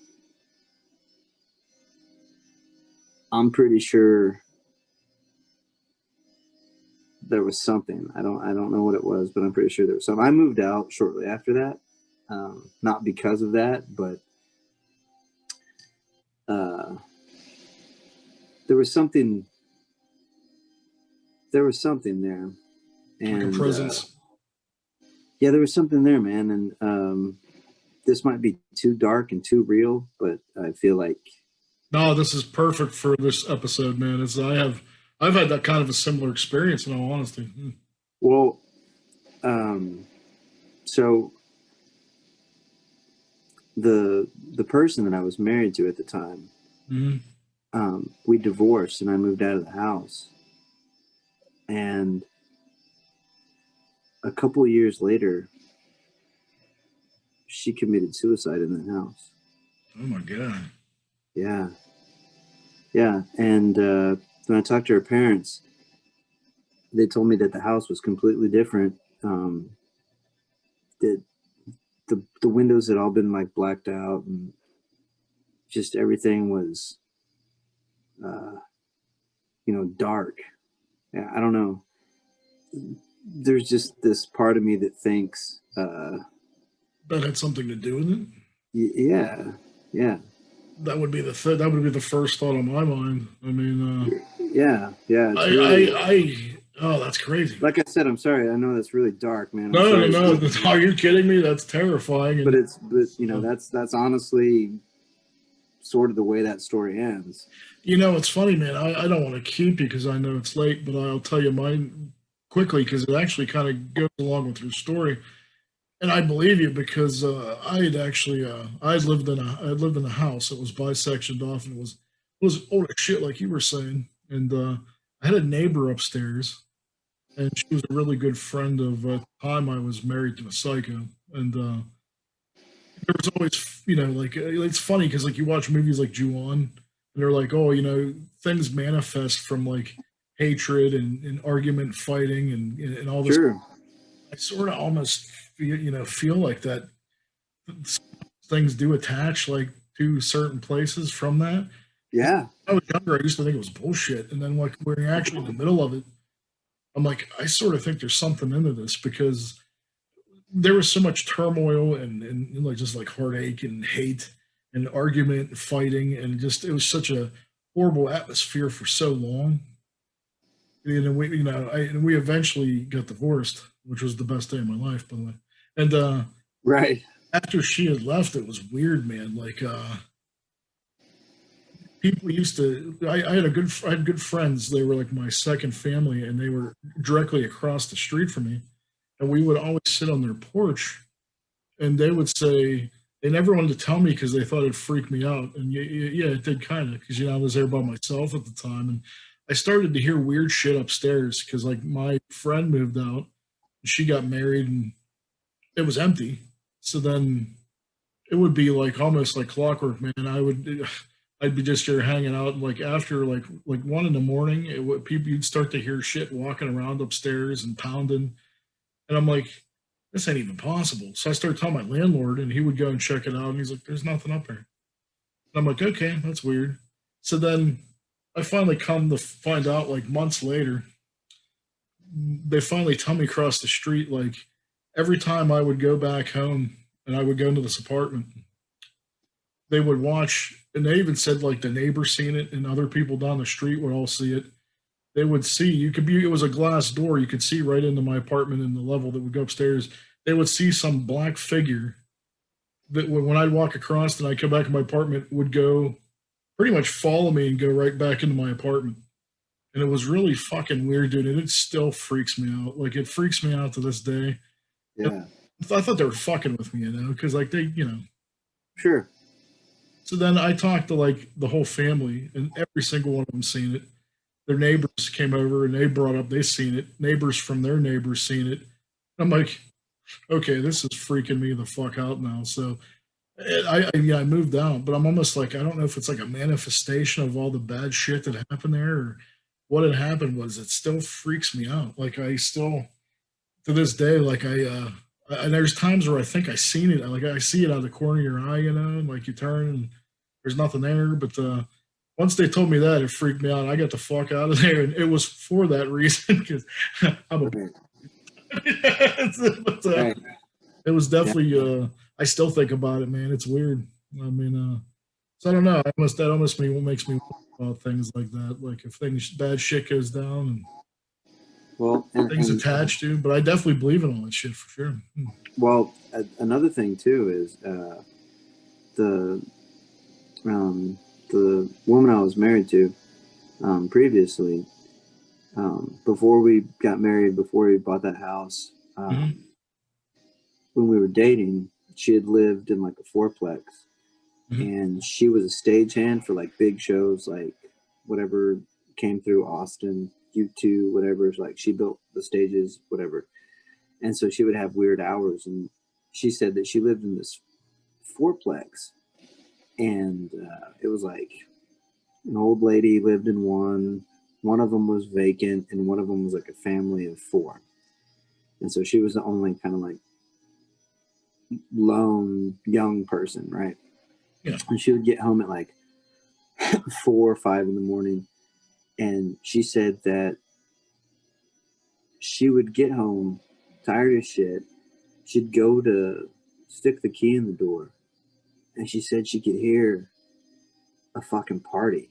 I'm pretty sure there was something. I don't know what it was, but I'm pretty sure there was something. I moved out shortly after that, not because of that, but there was something. There was something there, and Like a presence. yeah, there was something there, man. And this might be too dark and too real, but I feel like No, this is perfect for this episode, man. I've had that kind of a similar experience, in all honesty. well, so the person that I was married to at the time, we divorced, and I moved out of the house, and a couple of years later, she committed suicide in that house. Oh my god. Yeah. And when I talked to her parents, they told me that the house was completely different. That the windows had all been like blacked out, and just everything was, dark. Yeah, I don't know. There's just this part of me that thinks, That had something to do with it. yeah. That would be that would be the first thought on my mind. I mean, Yeah. It's really, oh, that's crazy. like I said, I'm sorry. I know that's really dark, man. No. Are you kidding me? That's terrifying. But that's honestly sort of the way that story ends. It's funny, man. I don't want to keep you because I know it's late, but I'll tell you mine quickly because it actually kind of goes along with your story. And I believe you because I had actually I lived in a house that was bisectioned off, and it was old as shit, like you were saying. And I had a neighbor upstairs, and she was a really good friend of at the time I was married to a psycho. And there was always, like it's funny because like you watch movies like Ju-on, and they're like, oh, things manifest from like hatred and argument, fighting, and all this. Sure. I sort of almost feel like that things do attach like to certain places from that. Yeah. When I was younger, I used to think it was bullshit, and then like when you're actually in the middle of it, I'm like, I sort of think there's something into this because there was so much turmoil and like just like heartache and hate and argument and fighting, and just it was such a horrible atmosphere for so long. And we eventually got divorced, which was the best day of my life, by the way. And right after she had left, it was weird, man. Like people used to. I had good friends. They were like my second family, and they were directly across the street from me. And we would always sit on their porch, and they would say they never wanted to tell me because they thought it'd freak me out. And yeah, it did kind of because I was there by myself at the time, and I started to hear weird shit upstairs because like my friend moved out, and she got married, and it was empty. So then it would be like almost like clockwork, man. I'd be just here hanging out, and like after like 1 a.m, people you'd start to hear shit walking around upstairs and pounding, and I'm like, this ain't even possible. So I started telling my landlord, and he would go and check it out, and he's like, there's nothing up there. And I'm like, okay, that's weird. So then I finally come to find out, like months later, they finally tell me across the street, like every time I would go back home and I would go into this apartment, they would watch, and they even said like the neighbor seen it and other people down the street would all see it. They would see, it was a glass door, you could see right into my apartment in the level that would go upstairs. They would see some black figure that when I'd walk across and I'd come back to my apartment would go pretty much follow me and go right back into my apartment. And it was really fucking weird, dude. And it still freaks me out. Like, it freaks me out to this day. Yeah. I thought they were fucking with me, because, like, they, Sure. So then I talked to, like, the whole family, and every single one of them seen it. Their neighbors came over, and they brought up they seen it. Neighbors from their neighbors seen it. I'm like, okay, this is freaking me the fuck out now. So I moved out, but I'm almost like I don't know if it's like a manifestation of all the bad shit that happened there, or what had happened was it still freaks me out. Like I still to this day, like and there's times where I think I seen it, like I see it out of the corner of your eye, and like you turn and there's nothing there. But once they told me that, it freaked me out. I got the fuck out of there, and it was for that reason because I'm a. Right. but, Right. it was definitely. I still think about it, man. It's weird. I mean, so I don't know. That almost makes me wonder about things like that. Like if bad shit goes down and Well, things attached to. But I definitely believe in all that shit for sure. Well, another thing too is the the woman I was married to previously, before we got married, before we bought that house, when we were dating, she had lived in like a fourplex, and she was a stagehand for like big shows, like whatever came through Austin, U2, whatever. Like she built the stages, whatever. And so she would have weird hours. And she said that she lived in this fourplex, and it was like an old lady lived in one. One of them was vacant, and one of them was like a family of 4. And so she was the only kind of like lone young person, right? Yeah. And she would get home at like 4 or 5 in the morning, and she said that she would get home tired as shit. She'd go to stick the key in the door, and she said she could hear a fucking party,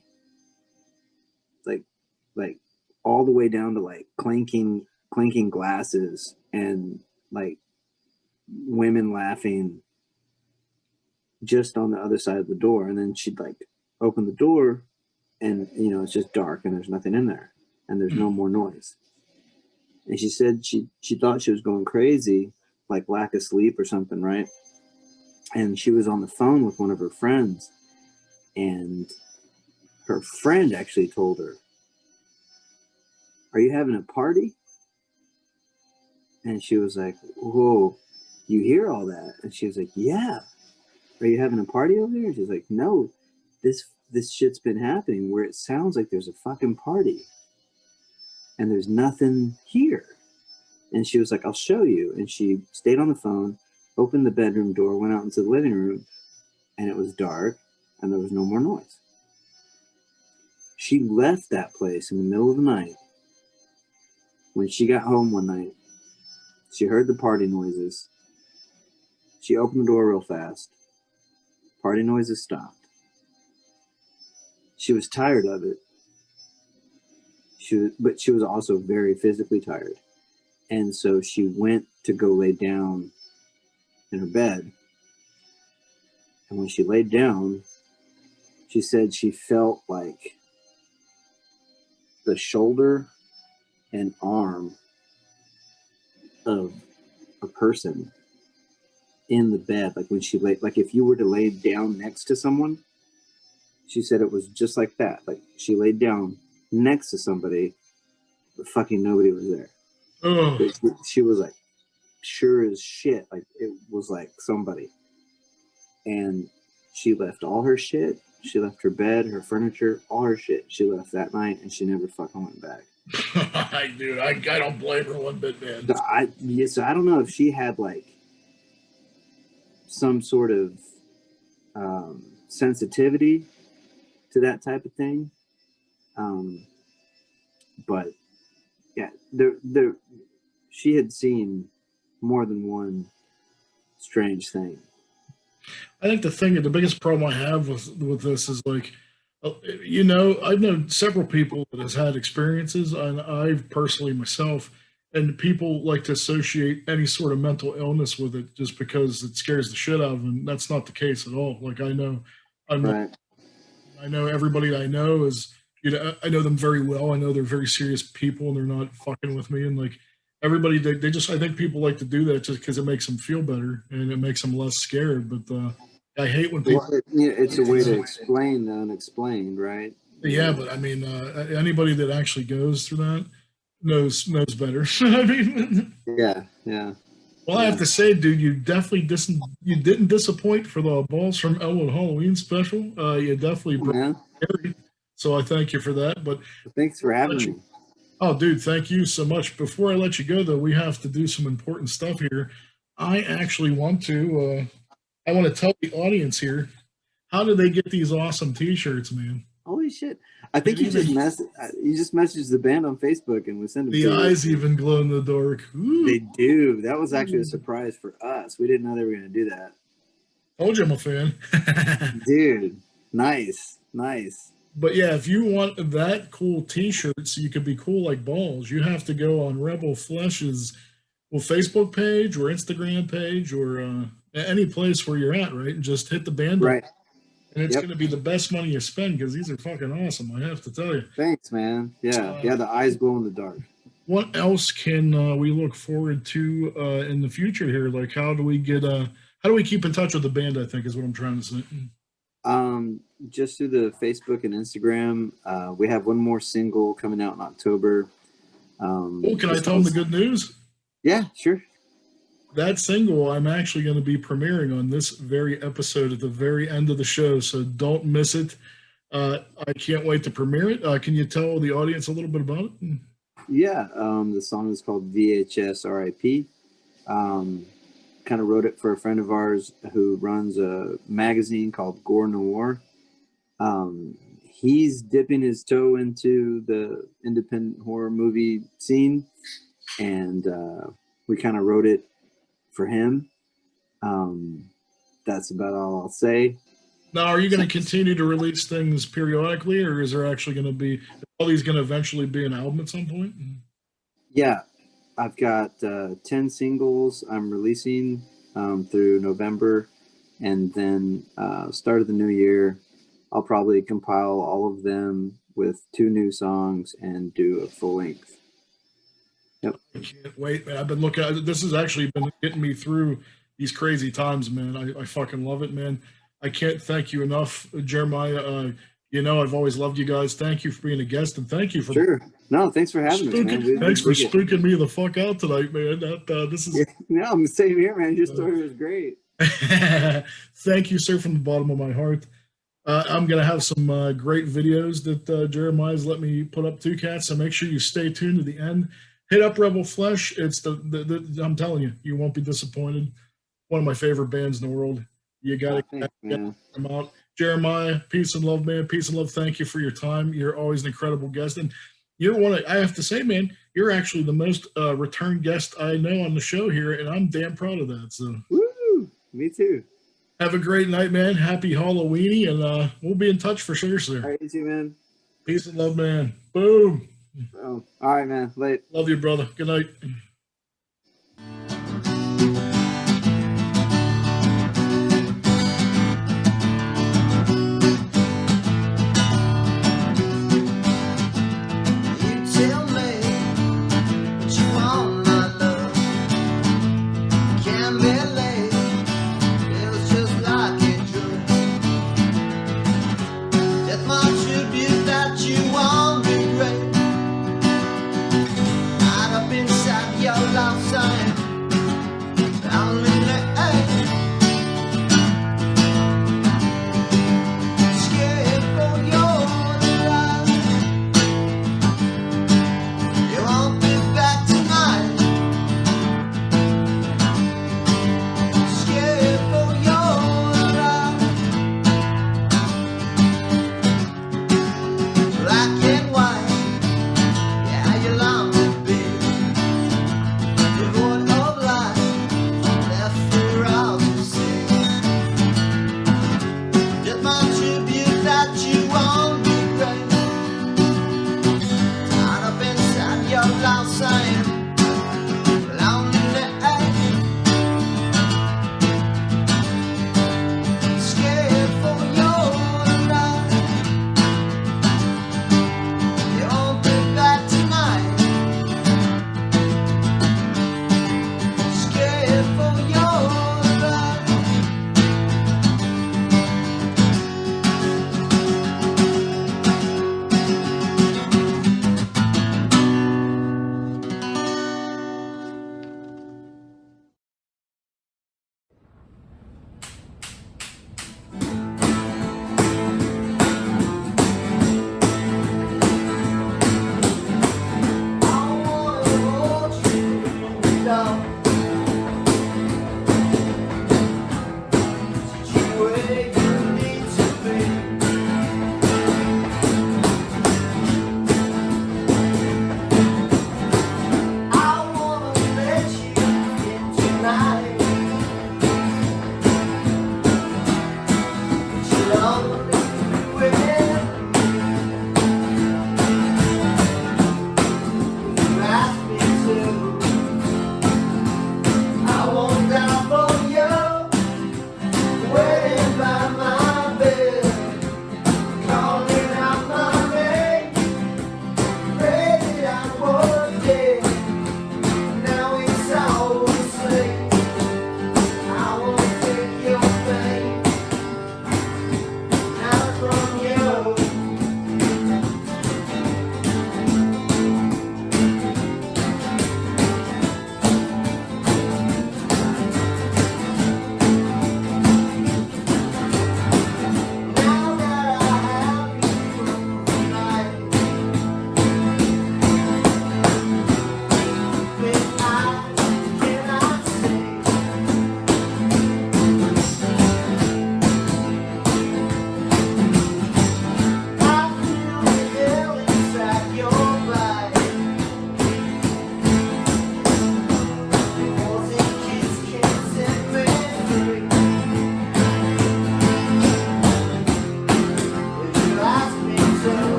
like all the way down to like clinking glasses and like women laughing just on the other side of the door. And then she'd like open the door, and it's just dark and there's nothing in there, and there's no more noise. And she said she thought she was going crazy, like lack of sleep or something, right? And she was on the phone with one of her friends, and her friend actually told her, "Are you having a party?" And she was like, "Whoa, you hear all that?" And she was like, "Yeah. Are you having a party over there?" And she's like, "No, this shit's been happening where it sounds like there's a fucking party and there's nothing here." And she was like, "I'll show you." And she stayed on the phone, opened the bedroom door, went out into the living room, and it was dark and there was no more noise. She left that place in the middle of the night. When she got home one night, she heard the party noises. She opened the door real fast. Party noises stopped. She was tired of it. But she was also very physically tired. And so she went to go lay down in her bed. And when she laid down, she said she felt like the shoulder and arm of a person in the bed. Like when she laid, like if you were to lay down next to someone, she said it was just like that. Like she laid down next to somebody, but fucking nobody was there. She was like sure as shit, like it was like somebody. And she left all her shit. She left her bed, her furniture, all her shit. She left that night, and she never fucking went back. Dude, I don't blame her one bit, man. So I don't know if she had like some sort of sensitivity to that type of thing. But yeah, she had seen more than one strange thing. I think the biggest problem I have with this is like, I've known several people that has had experiences, and I've personally myself, and people like to associate any sort of mental illness with it just because it scares the shit out of them. That's not the case at all. Like I know everybody I know is, I know them very well. I know they're very serious people and they're not fucking with me. And like everybody, they just, I think people like to do that just because it makes them feel better and it makes them less scared. But I hate when people. Well, it's a way to explain the unexplained, right? Yeah, but I mean, anybody that actually goes through that knows better. I mean, yeah. Well, I have to say, dude, you definitely you didn't disappoint for the balls from Ellwood Halloween special. You definitely brought Man, it, so I thank you for that. But thanks for having me. oh, dude, thank you so much. Before I let you go, though, we have to do some important stuff here. I actually want to. I want to tell the audience here, how do they get these awesome T-shirts, man? Holy shit! I think you just messaged the band on Facebook and we sent them. The eyes even glow in the dark. Ooh. They do. That was actually a surprise for us. We didn't know they were going to do that. Told you I'm a fan. Dude, nice. But yeah, if you want that cool T-shirt so you could be cool like balls, you have to go on Rebel Flesh's Facebook page or Instagram page or any place where you're at, right? And just hit the band up. Right. And it's going to be the best money you spend because these are fucking awesome, I have to tell you. Thanks, man. Yeah, the eyes glow in the dark. What else can we look forward to in the future here? Like, how do we keep in touch with the band, I think is what I'm trying to say. Just through the Facebook and Instagram. We have one more single coming out in October. Can I tell them the good news? Yeah, sure. That single I'm actually going to be premiering on this very episode at the very end of the show, so don't miss it. I can't wait to premiere it. Can you tell the audience a little bit about it? Yeah, the song is called VHS R.I.P. Kind of wrote it for a friend of ours who runs a magazine called Gore Noir. He's dipping his toe into the independent horror movie scene, and we kind of wrote it for him. That's about all I'll say. Now, are you going to continue to release things periodically, or is there actually going to be all these going to eventually be an album at some point? Yeah, I've got 10 singles I'm releasing through November, and then start of the new year, I'll probably compile all of them with 2 new songs and do a full length. Yep. I can't wait, man. I've been looking at this. Has actually been getting me through these crazy times, man. I fucking love it, man. I can't thank you enough, Jeremiah. I've always loved you guys. Thank you for being a guest, and thank you for thanks for having us, man. Thanks for spooking me the fuck out tonight, man. This is I'm the same here, man. Your story was great. Thank you, sir, from the bottom of my heart. I'm gonna have some great videos that Jeremiah's let me put up too, Kat. So make sure you stay tuned to the end. Hit up Rebel Flesh. It's I'm telling you, you won't be disappointed. One of my favorite bands in the world. You got to get them out. Jeremiah, peace and love, man. Peace and love. Thank you for your time. You're always an incredible guest. And I have to say, man, you're actually the most return guest I know on the show here, and I'm damn proud of that. So, woo! Me too. Have a great night, man. Happy Halloweeny, and we'll be in touch for sure, sir. All right, you too, man. Peace and love, man. Boom. Oh, all right, man. Late. Love you, brother. Good night. Like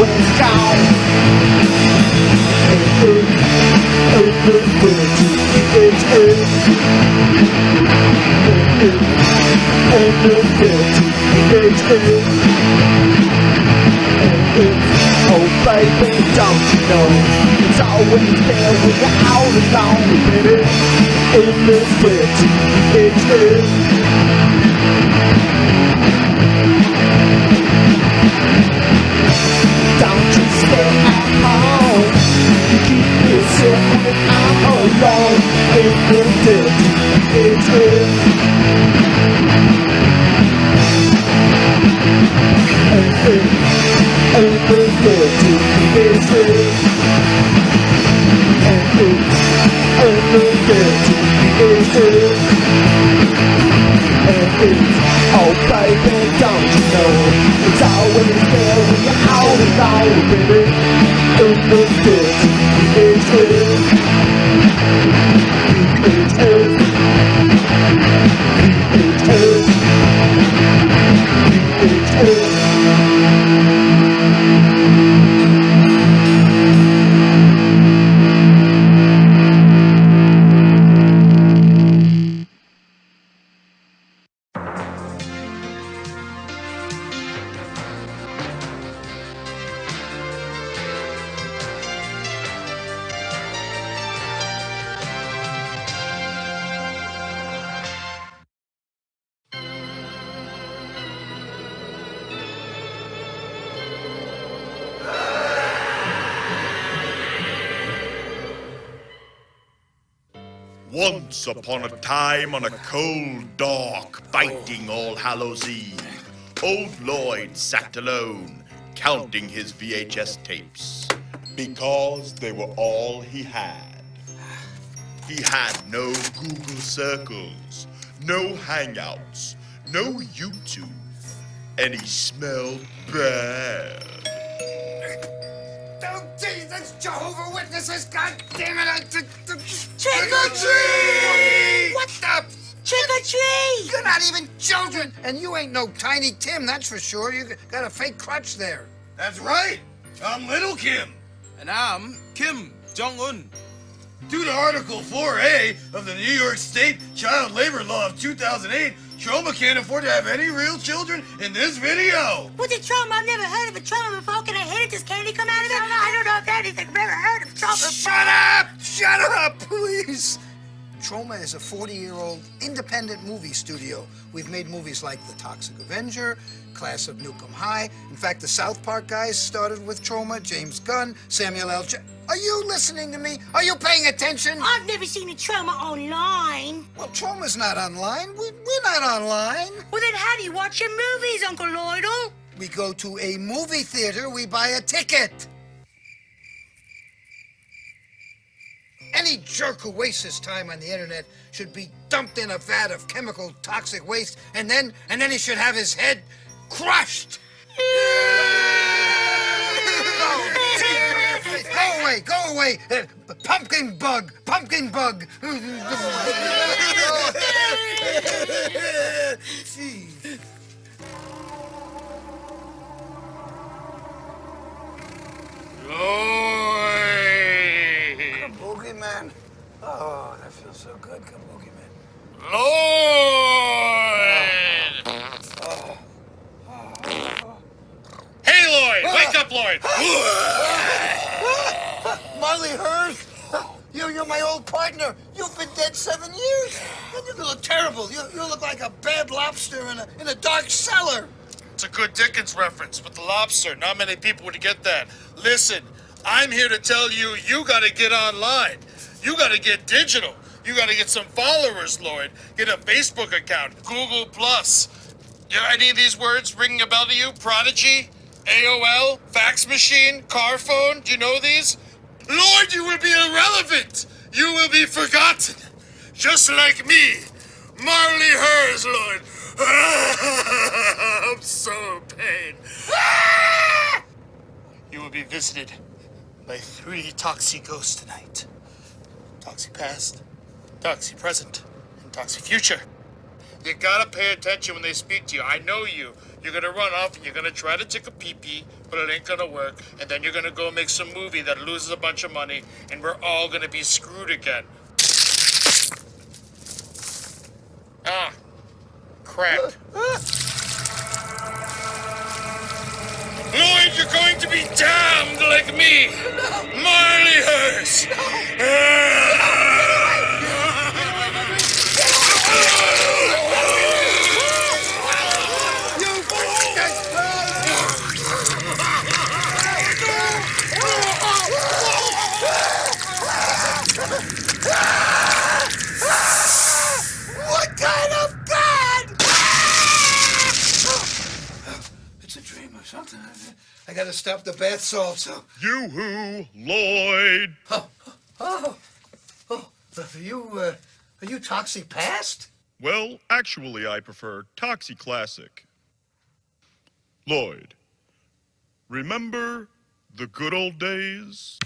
always gone. Oh baby, don't you know it's always there when you're out alone, baby. Indiscreet, it's it. Don't you stay at home. You keep yourself when I'm alone. Indiscreet, it's it. Oh baby, don't you know it's always there when you're out alone, baby. Once upon a time on a cold, dark, biting All Hallows Eve, old Lloyd sat alone, counting his VHS tapes, because they were all he had. He had no Google Circles, no Hangouts, no YouTube, and he smelled bad. Oh, Jesus, Jehovah Witnesses, God damn it! Trick or treat! What the? Trick or treat! You're not even children, and you ain't no Tiny Tim, that's for sure. You got a fake crutch there. That's right. I'm Little Kim. And I'm Kim Jong-un. Due to Article 4A of the New York State Child Labor Law of 2008, Troma can't afford to have any real children in this video. What's a trauma? I've never heard of a trauma before. Can I hit it? Does candy come out of it? I don't know if anything. I've never heard of trauma before. Shut up! Shut up, please! Troma is a 40-year-old independent movie studio. We've made movies like The Toxic Avenger, Class of Newcomb High. In fact, the South Park guys started with Troma, James Gunn, Samuel L. Are you listening to me? Are you paying attention? I've never seen a trauma online. Well, Troma's not online. We're not online. Well, then how do you watch your movies, Uncle Lloydle? We go to a movie theater, we buy a ticket. Any jerk who wastes his time on the internet should be dumped in a vat of chemical toxic waste, and then he should have his head crushed. Go away. Pumpkin bug. Kabuki man. Oh, that feels so good, Kabuki man. Lloyd! Hey, Lloyd! Wake up, Lloyd! Marley Hurst? You're my old partner. You've been dead 7 years. And you look terrible. You look like a bad lobster in a dark cellar. It's a good Dickens reference with the lobster. Not many people would get that. Listen, I'm here to tell you, you gotta get online. You gotta get digital. You gotta get some followers, Lloyd. Get a Facebook account, Google+. Any of these words ringing a bell to you? Prodigy? AOL? Fax machine? Car phone? Do you know these? Lloyd, you will be irrelevant. You will be forgotten. Just like me. Marley Hers, Lloyd. I'm so in pain. You will be visited by 3 Toxie ghosts tonight. Toxie past, Toxie present, and Toxie future. You gotta pay attention when they speak to you. I know you. You're gonna run off and you're gonna try to take a pee-pee, but it ain't gonna work. And then you're gonna go make some movie that loses a bunch of money, and we're all gonna be screwed again. Ah, crack. Lloyd, you're going to be damned like me! Marley Hurst! What kind of God? It's a dream or something. I gotta stop the bath salts. Yoo-hoo, Lloyd! Oh, are you Toxic Past? Well, actually, I prefer Toxie Classic. Lloyd, remember the good old days?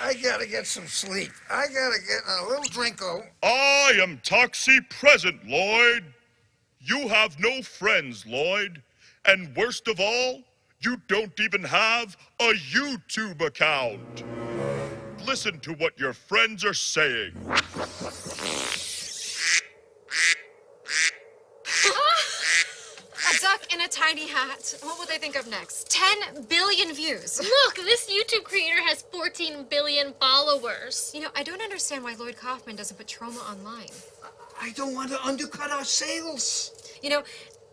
I gotta get some sleep. I gotta get a little drinko. I am Toxie Present, Lloyd. You have no friends, Lloyd. And worst of all, you don't even have a YouTube account. Listen to what your friends are saying. A duck in a tiny hat. What will they think of next? 10 billion views. Look, this YouTube creator has 14 billion followers. You know, I don't understand why Lloyd Kaufman doesn't put Troma online. I don't want to undercut our sales. You know,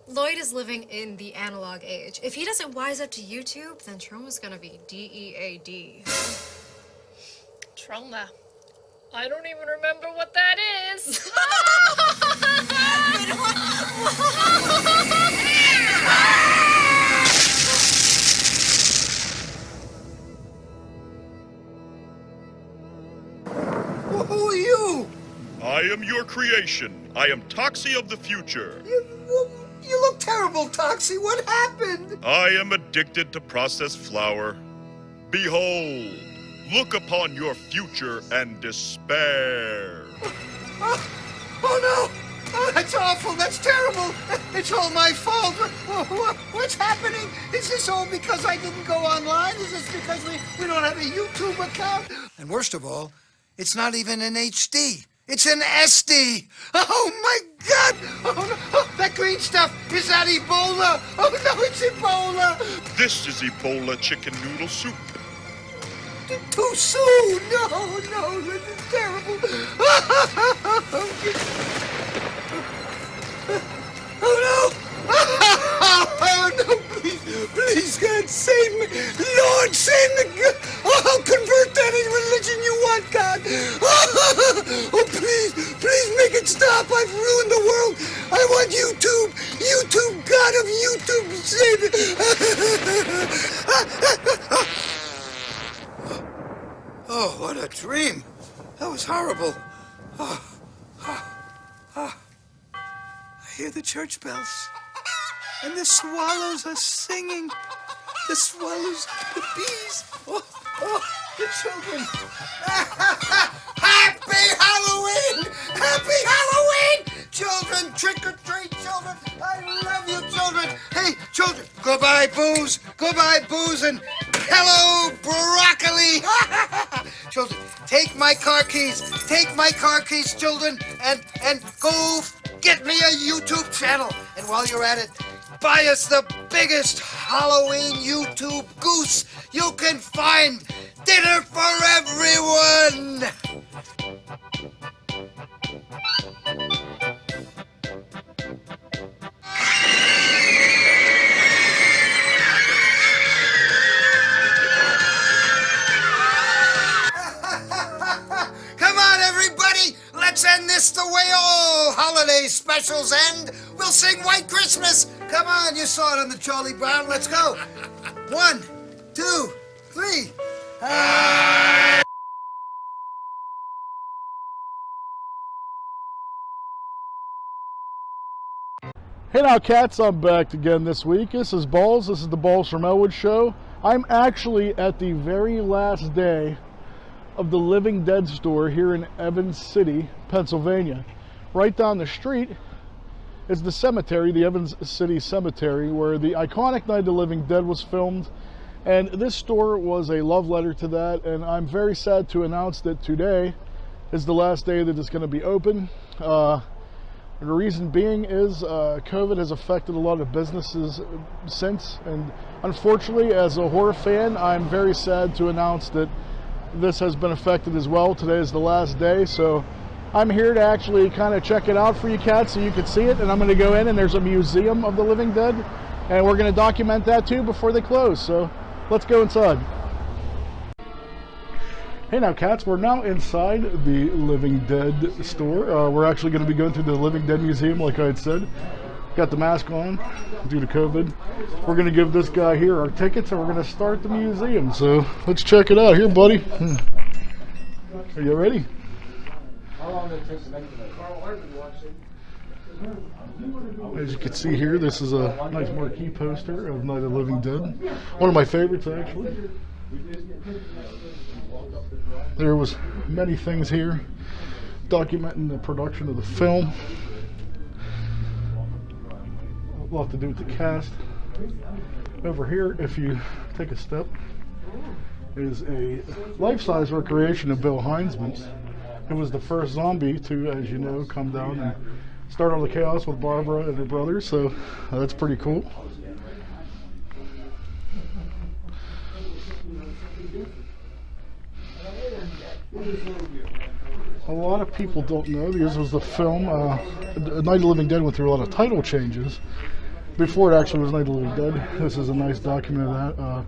Lloyd is living in the analog age. If he doesn't wise up to YouTube, then Troma's gonna be DEAD. Troma. I don't even remember what that is. Who are you? I am your creation. I am Toxie of the future. You look terrible, Toxie. What happened? I am addicted to processed flour. Behold, look upon your future and despair. Oh no! Oh, that's awful. That's terrible. It's all my fault. What's happening? Is this all because I didn't go online? Is this because we don't have a YouTube account? And worst of all, it's not even in HD. It's an SD. Oh my God! Oh no! Oh, that green stuff, is that Ebola? Oh no, it's Ebola! This is Ebola chicken noodle soup. Too soon! No, this is terrible. Oh no! Oh no, please God, save me. Lord, save me. Oh, convert to any religion you want, God. Oh, please make it stop. I've ruined the world. I want YouTube. YouTube, God of YouTube, save me. Oh, what a dream. That was horrible. I hear the church bells. And the swallows are singing. The swallows, the bees. Oh, the children. Happy Halloween! Happy Halloween! Children, trick or treat, children. I love you, children. Hey, children, goodbye, booze. Goodbye, booze, and hello, broccoli. Children, take my car keys. Take my car keys, children, and go get me a YouTube channel. And while you're at it, buy us the biggest Halloween YouTube goose you can find. Dinner for everyone. Come on, everybody. Let's end this the way all holiday specials end. We'll sing White Christmas. Come on, you saw it on the Charlie Brown. Let's go. 1, 2, 3. Hey now, cats, I'm back again this week. This is Balls. This is the Balls from Ellwood show. I'm actually at the very last day of the Living Dead store here in Evans City, Pennsylvania. Right down the street is the cemetery, the Evans City Cemetery, where the iconic Night of the Living Dead was filmed. And this store was a love letter to that, and I'm very sad to announce that today is the last day that it's going to be open. The reason being is COVID has affected a lot of businesses since, and unfortunately, as a horror fan, I'm very sad to announce that this has been affected as well. Today is the last day, so I'm here to actually kind of check it out for you cats so you can see it, and I'm going to go in and there's a museum of the living dead, and we're going to document that too before they close, so let's go inside. Hey now, cats, we're now inside the Living Dead store. We're actually going to be going through the Living Dead Museum, like I had said. Got the mask on due to COVID. We're going to give this guy here our tickets, and we're going to start the museum. So let's check it out. Here, buddy. Are you ready? How long did it take to make the As you can see here, this is a nice marquee poster of Night of the Living Dead. One of my favorites, actually. There was many things here documenting the production of the film. A lot to do with the cast. Over here, if you take a step, is a life-size recreation of Bill Heinzman's. It was the first zombie to, as you know, come down and start all the chaos with Barbara and her brother, so that's pretty cool. A lot of people don't know this was the film. Night of the Living Dead went through a lot of title changes before it actually was Night of the Living Dead. This is a nice document of that.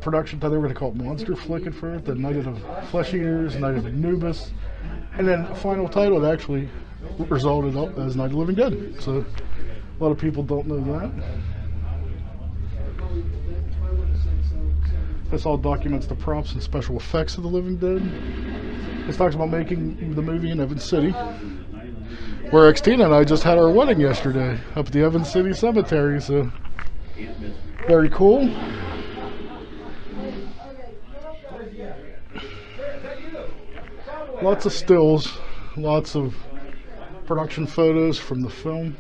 Production title, they were going to call it Monster Flick at first, then Night of the Flesh Eaters, Night of Anubis, and then the final title it actually resulted up as Night of the Living Dead. So a lot of people don't know that. This all documents the props and special effects of the Living Dead. This talks about making the movie in Evans City, where Xtina and I just had our wedding yesterday up at the Evans City Cemetery, so very cool. Lots of stills, lots of production photos from the film.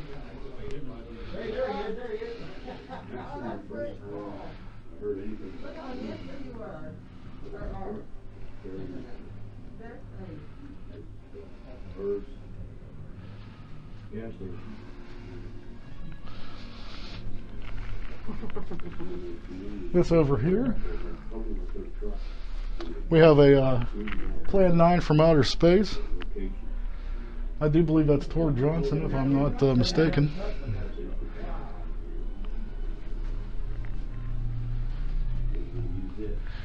This over here, we have a Plan 9 from outer space. I do believe that's Tor Johnson, if I'm not mistaken.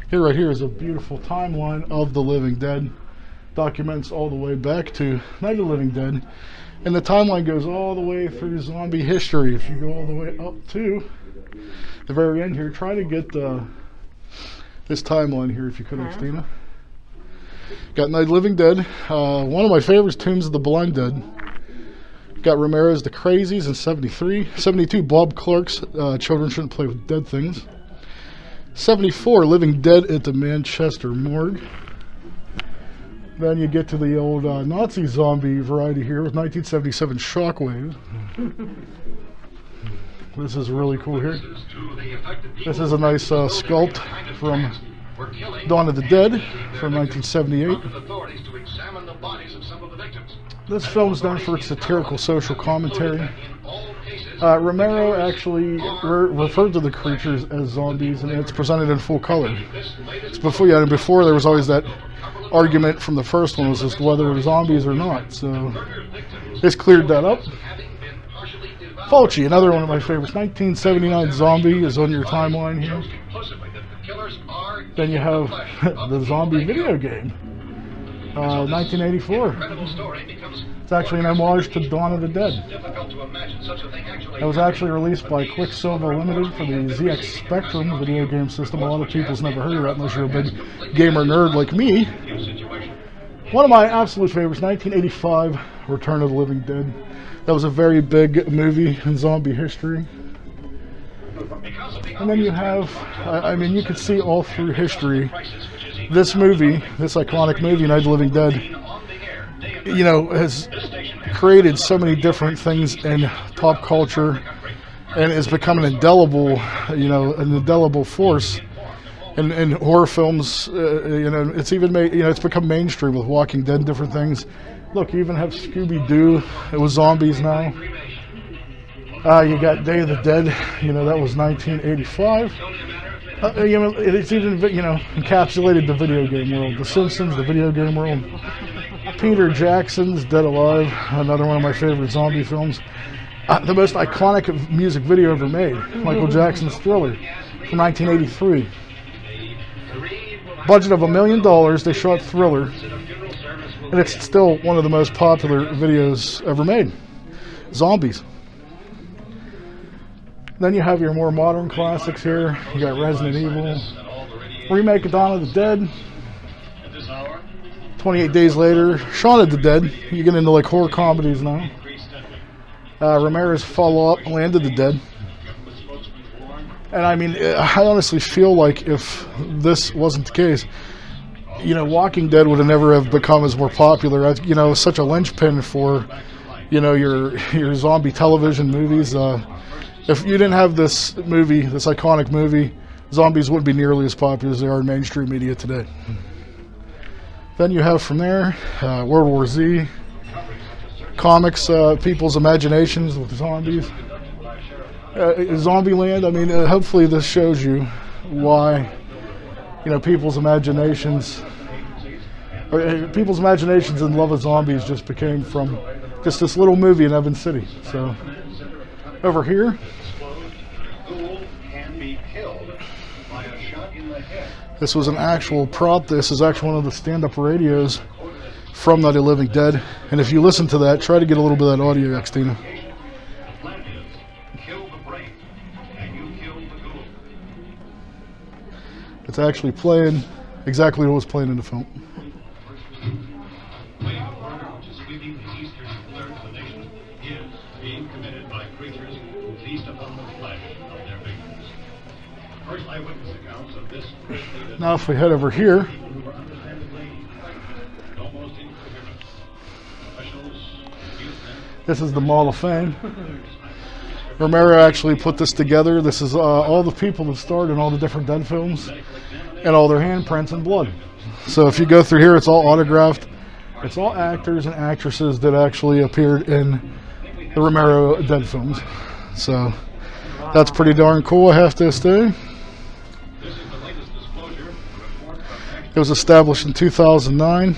Here, right here, is a beautiful timeline of the Living Dead. Documents all the way back to Night of the Living Dead. And the timeline goes all the way through zombie history. If you go all the way up to the very end here, try to get this timeline here if you could, Xtina. Got Night of the Living Dead. One of my favorites, Tombs of the Blind Dead. Got Romero's The Crazies in 73. 72, Bob Clark's Children Shouldn't Play with Dead Things. 74, Living Dead at the Manchester Morgue. Then you get to the old Nazi zombie variety here with 1977 Shockwave. This is really cool here. This is a nice sculpt from Dawn of the Dead from 1978. This film is known for its satirical social commentary. Romero actually referred to the creatures as zombies, and it's presented in full color. It's before there was always that argument from the first one was as to whether it was zombies or not. So this cleared that up. Fulci, another one of my favorites. 1979 Zombie is on your timeline here. Then you have the zombie video game. 1984. It's actually an homage to Dawn of the Dead. It was actually released by Quicksilver Limited for the ZX Spectrum video game system. A lot of people's never heard of that unless you're a big gamer nerd like me. One of my absolute favorites, 1985, Return of the Living Dead. That was a very big movie in zombie history. And then you have, I mean, you could see all through history, this movie, this iconic movie, Night of the Living Dead, you know, has created so many different things in pop culture, and it's become an indelible, you know, an indelible force in horror films. You know, it's even made, you know, it's become mainstream with Walking Dead and different things. Look, you even have Scooby-Doo. It was zombies now. You got Day of the Dead. You know, that was 1985. You know, it's even, you know, encapsulated the video game world. The Simpsons, the video game world. Peter Jackson's Dead Alive, another one of my favorite zombie films. The most iconic music video ever made, Michael Jackson's Thriller from 1983. Budget of $1 million, they shot Thriller, and it's still one of the most popular videos ever made. Zombies. Then you have your more modern classics here. You got Resident Evil, remake of Dawn of the Dead, 28 Days Later, Shaun of the Dead. You get into like horror comedies now. Romero's follow-up, Land of the Dead. And I mean, I honestly feel like if this wasn't the case, you know, Walking Dead would have never have become as more popular. You know, such a linchpin for, you know, your zombie television movies. If you didn't have this movie, this iconic movie, zombies wouldn't be nearly as popular as they are in mainstream media today. Then you have from there, World War Z, comics, people's imaginations with zombies. Zombieland, I mean, hopefully this shows you why, you know, people's imaginations and love of zombies just became from just this little movie in Evans City. So, over here, this was an actual prop. This is actually one of the stand-up radios from Night of the Living Dead. And if you listen to that, try to get a little bit of that audio, Xtina. It's actually playing exactly what was playing in the film. Now if we head over here, this is the Mall of Fame. Romero actually put this together. This is all the people that starred in all the different Dead films and all their handprints and blood. So if you go through here, it's all autographed. It's all actors and actresses that actually appeared in the Romero Dead films. So that's pretty darn cool, I have to say. It was established in 2009.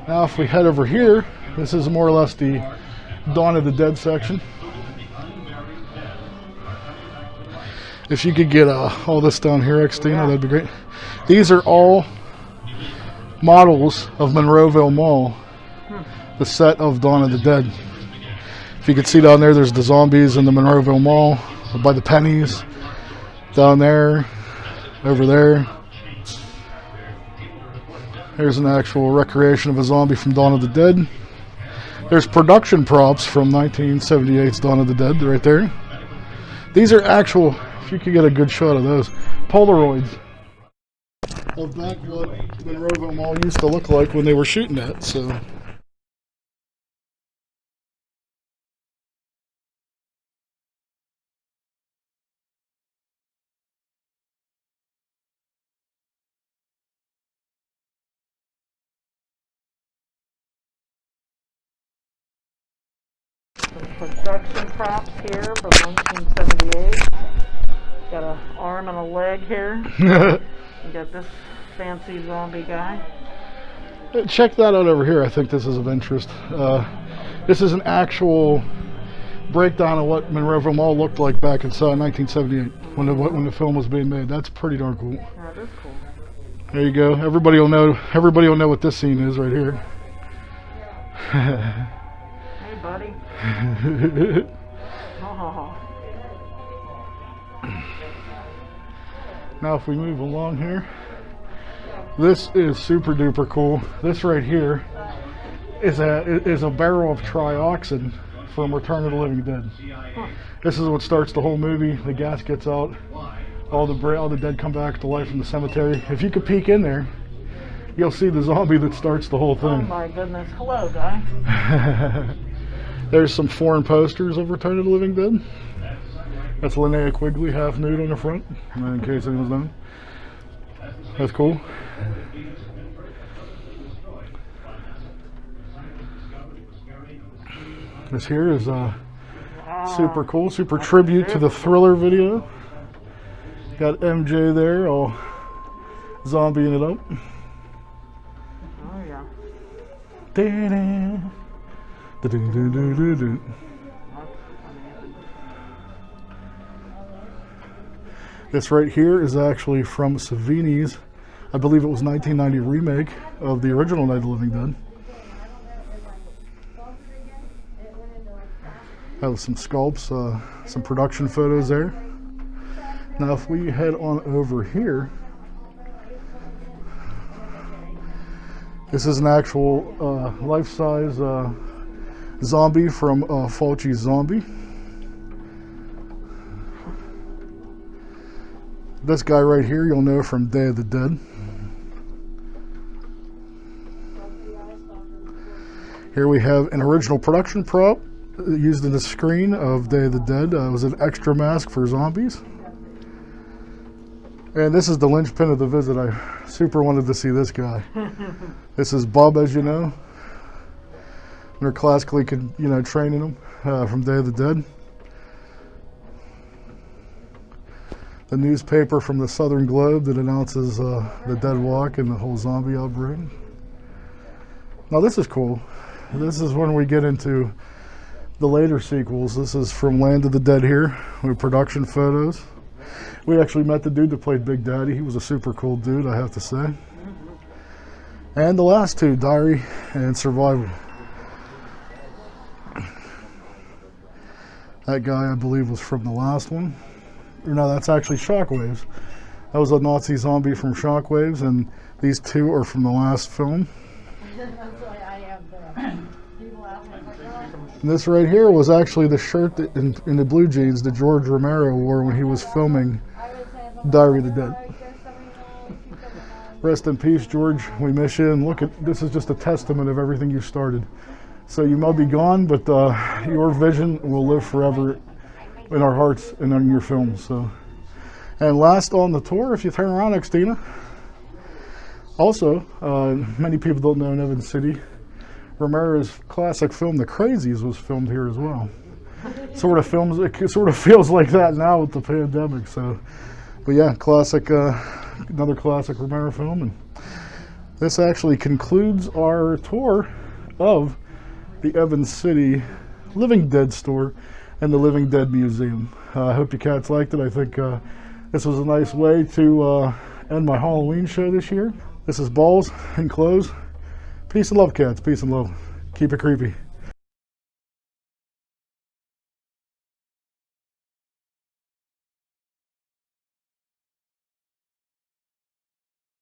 Now if we head over here, this is more or less the Dawn of the Dead section. If you could get all this down here, Xtina, that'd be great. These are all models of Monroeville Mall, the set of Dawn of the Dead. If you could see down there, there's the zombies in the Monroeville Mall by the pennies. Down there, over there. There's an actual recreation of a zombie from Dawn of the Dead. There's production props from 1978's Dawn of the Dead right there. These are actual, if you could get a good shot of those, Polaroids of back what Monroeville Mall used to look like when they were shooting it. So. Production props here from 1978. Got an arm and a leg here. You got this fancy zombie guy. Check that out over here. I think this is of interest. This is an actual breakdown of what Monroeville Mall looked like back in 1978 when the film was being made. That's pretty darn cool. That is cool. There you go. Everybody will know. Everybody will know what this scene is right here. Hey, buddy. Now if we move along here, this is super duper cool. This right here is a barrel of trioxin from Return of the Living Dead. This is what starts the whole movie. The gas gets out, all the dead come back to life in the cemetery. If you could peek in there, you'll see the zombie that starts the whole thing. Oh my goodness. Hello, guy. There's some foreign posters of Return of the Living Dead. That's Linnea Quigley, half nude on the front, in case anyone's known. That's cool. This here is super cool, super tribute to the Thriller video. Got MJ there, all zombieing it up. Oh yeah. This right here is actually from Savini's, I believe it was 1990 remake of the original Night of the Living Dead. Have some sculpts, some production photos there. Now if we head on over here, this is an actual life-size zombie from Fulci's Zombie. This guy right here you'll know from Day of the Dead. Here we have an original production prop used in the screen of Day of the Dead. It was an extra mask for zombies. And this is the linchpin of the visit. I super wanted to see this guy. This is Bub, as you know. They're classically, training him from Day of the Dead. The newspaper from the Southern Globe that announces the dead walk and the whole zombie outbreak. Now this is cool. This is when we get into the later sequels. This is from Land of the Dead here with production photos. We actually met the dude that played Big Daddy. He was a super cool dude, I have to say. And the last two, Diary and Survival. That guy, I believe, was from the last one. Or no, that's actually Shockwaves. That was a Nazi zombie from Shockwaves, and these two are from the last film. And this right here was actually the shirt that in the blue jeans that George Romero wore when he was filming Diary of the Dead. Rest in peace, George. We miss you. And look, this is just a testament of everything you started. So you might be gone, but your vision will live forever in our hearts and in your films. So, and last on the tour, if you turn around, Xtina. Also, many people don't know in Evans City, Romero's classic film, The Crazies, was filmed here as well. It sort of feels like that now with the pandemic. So, but yeah, classic, another classic Romero film. And this actually concludes our tour of the Evans City Living Dead store and the Living Dead Museum. I hope you cats liked it. I think this was a nice way to end my Halloween show this year. This is Balls and Close. Peace and love, cats. Peace and love. Keep it creepy.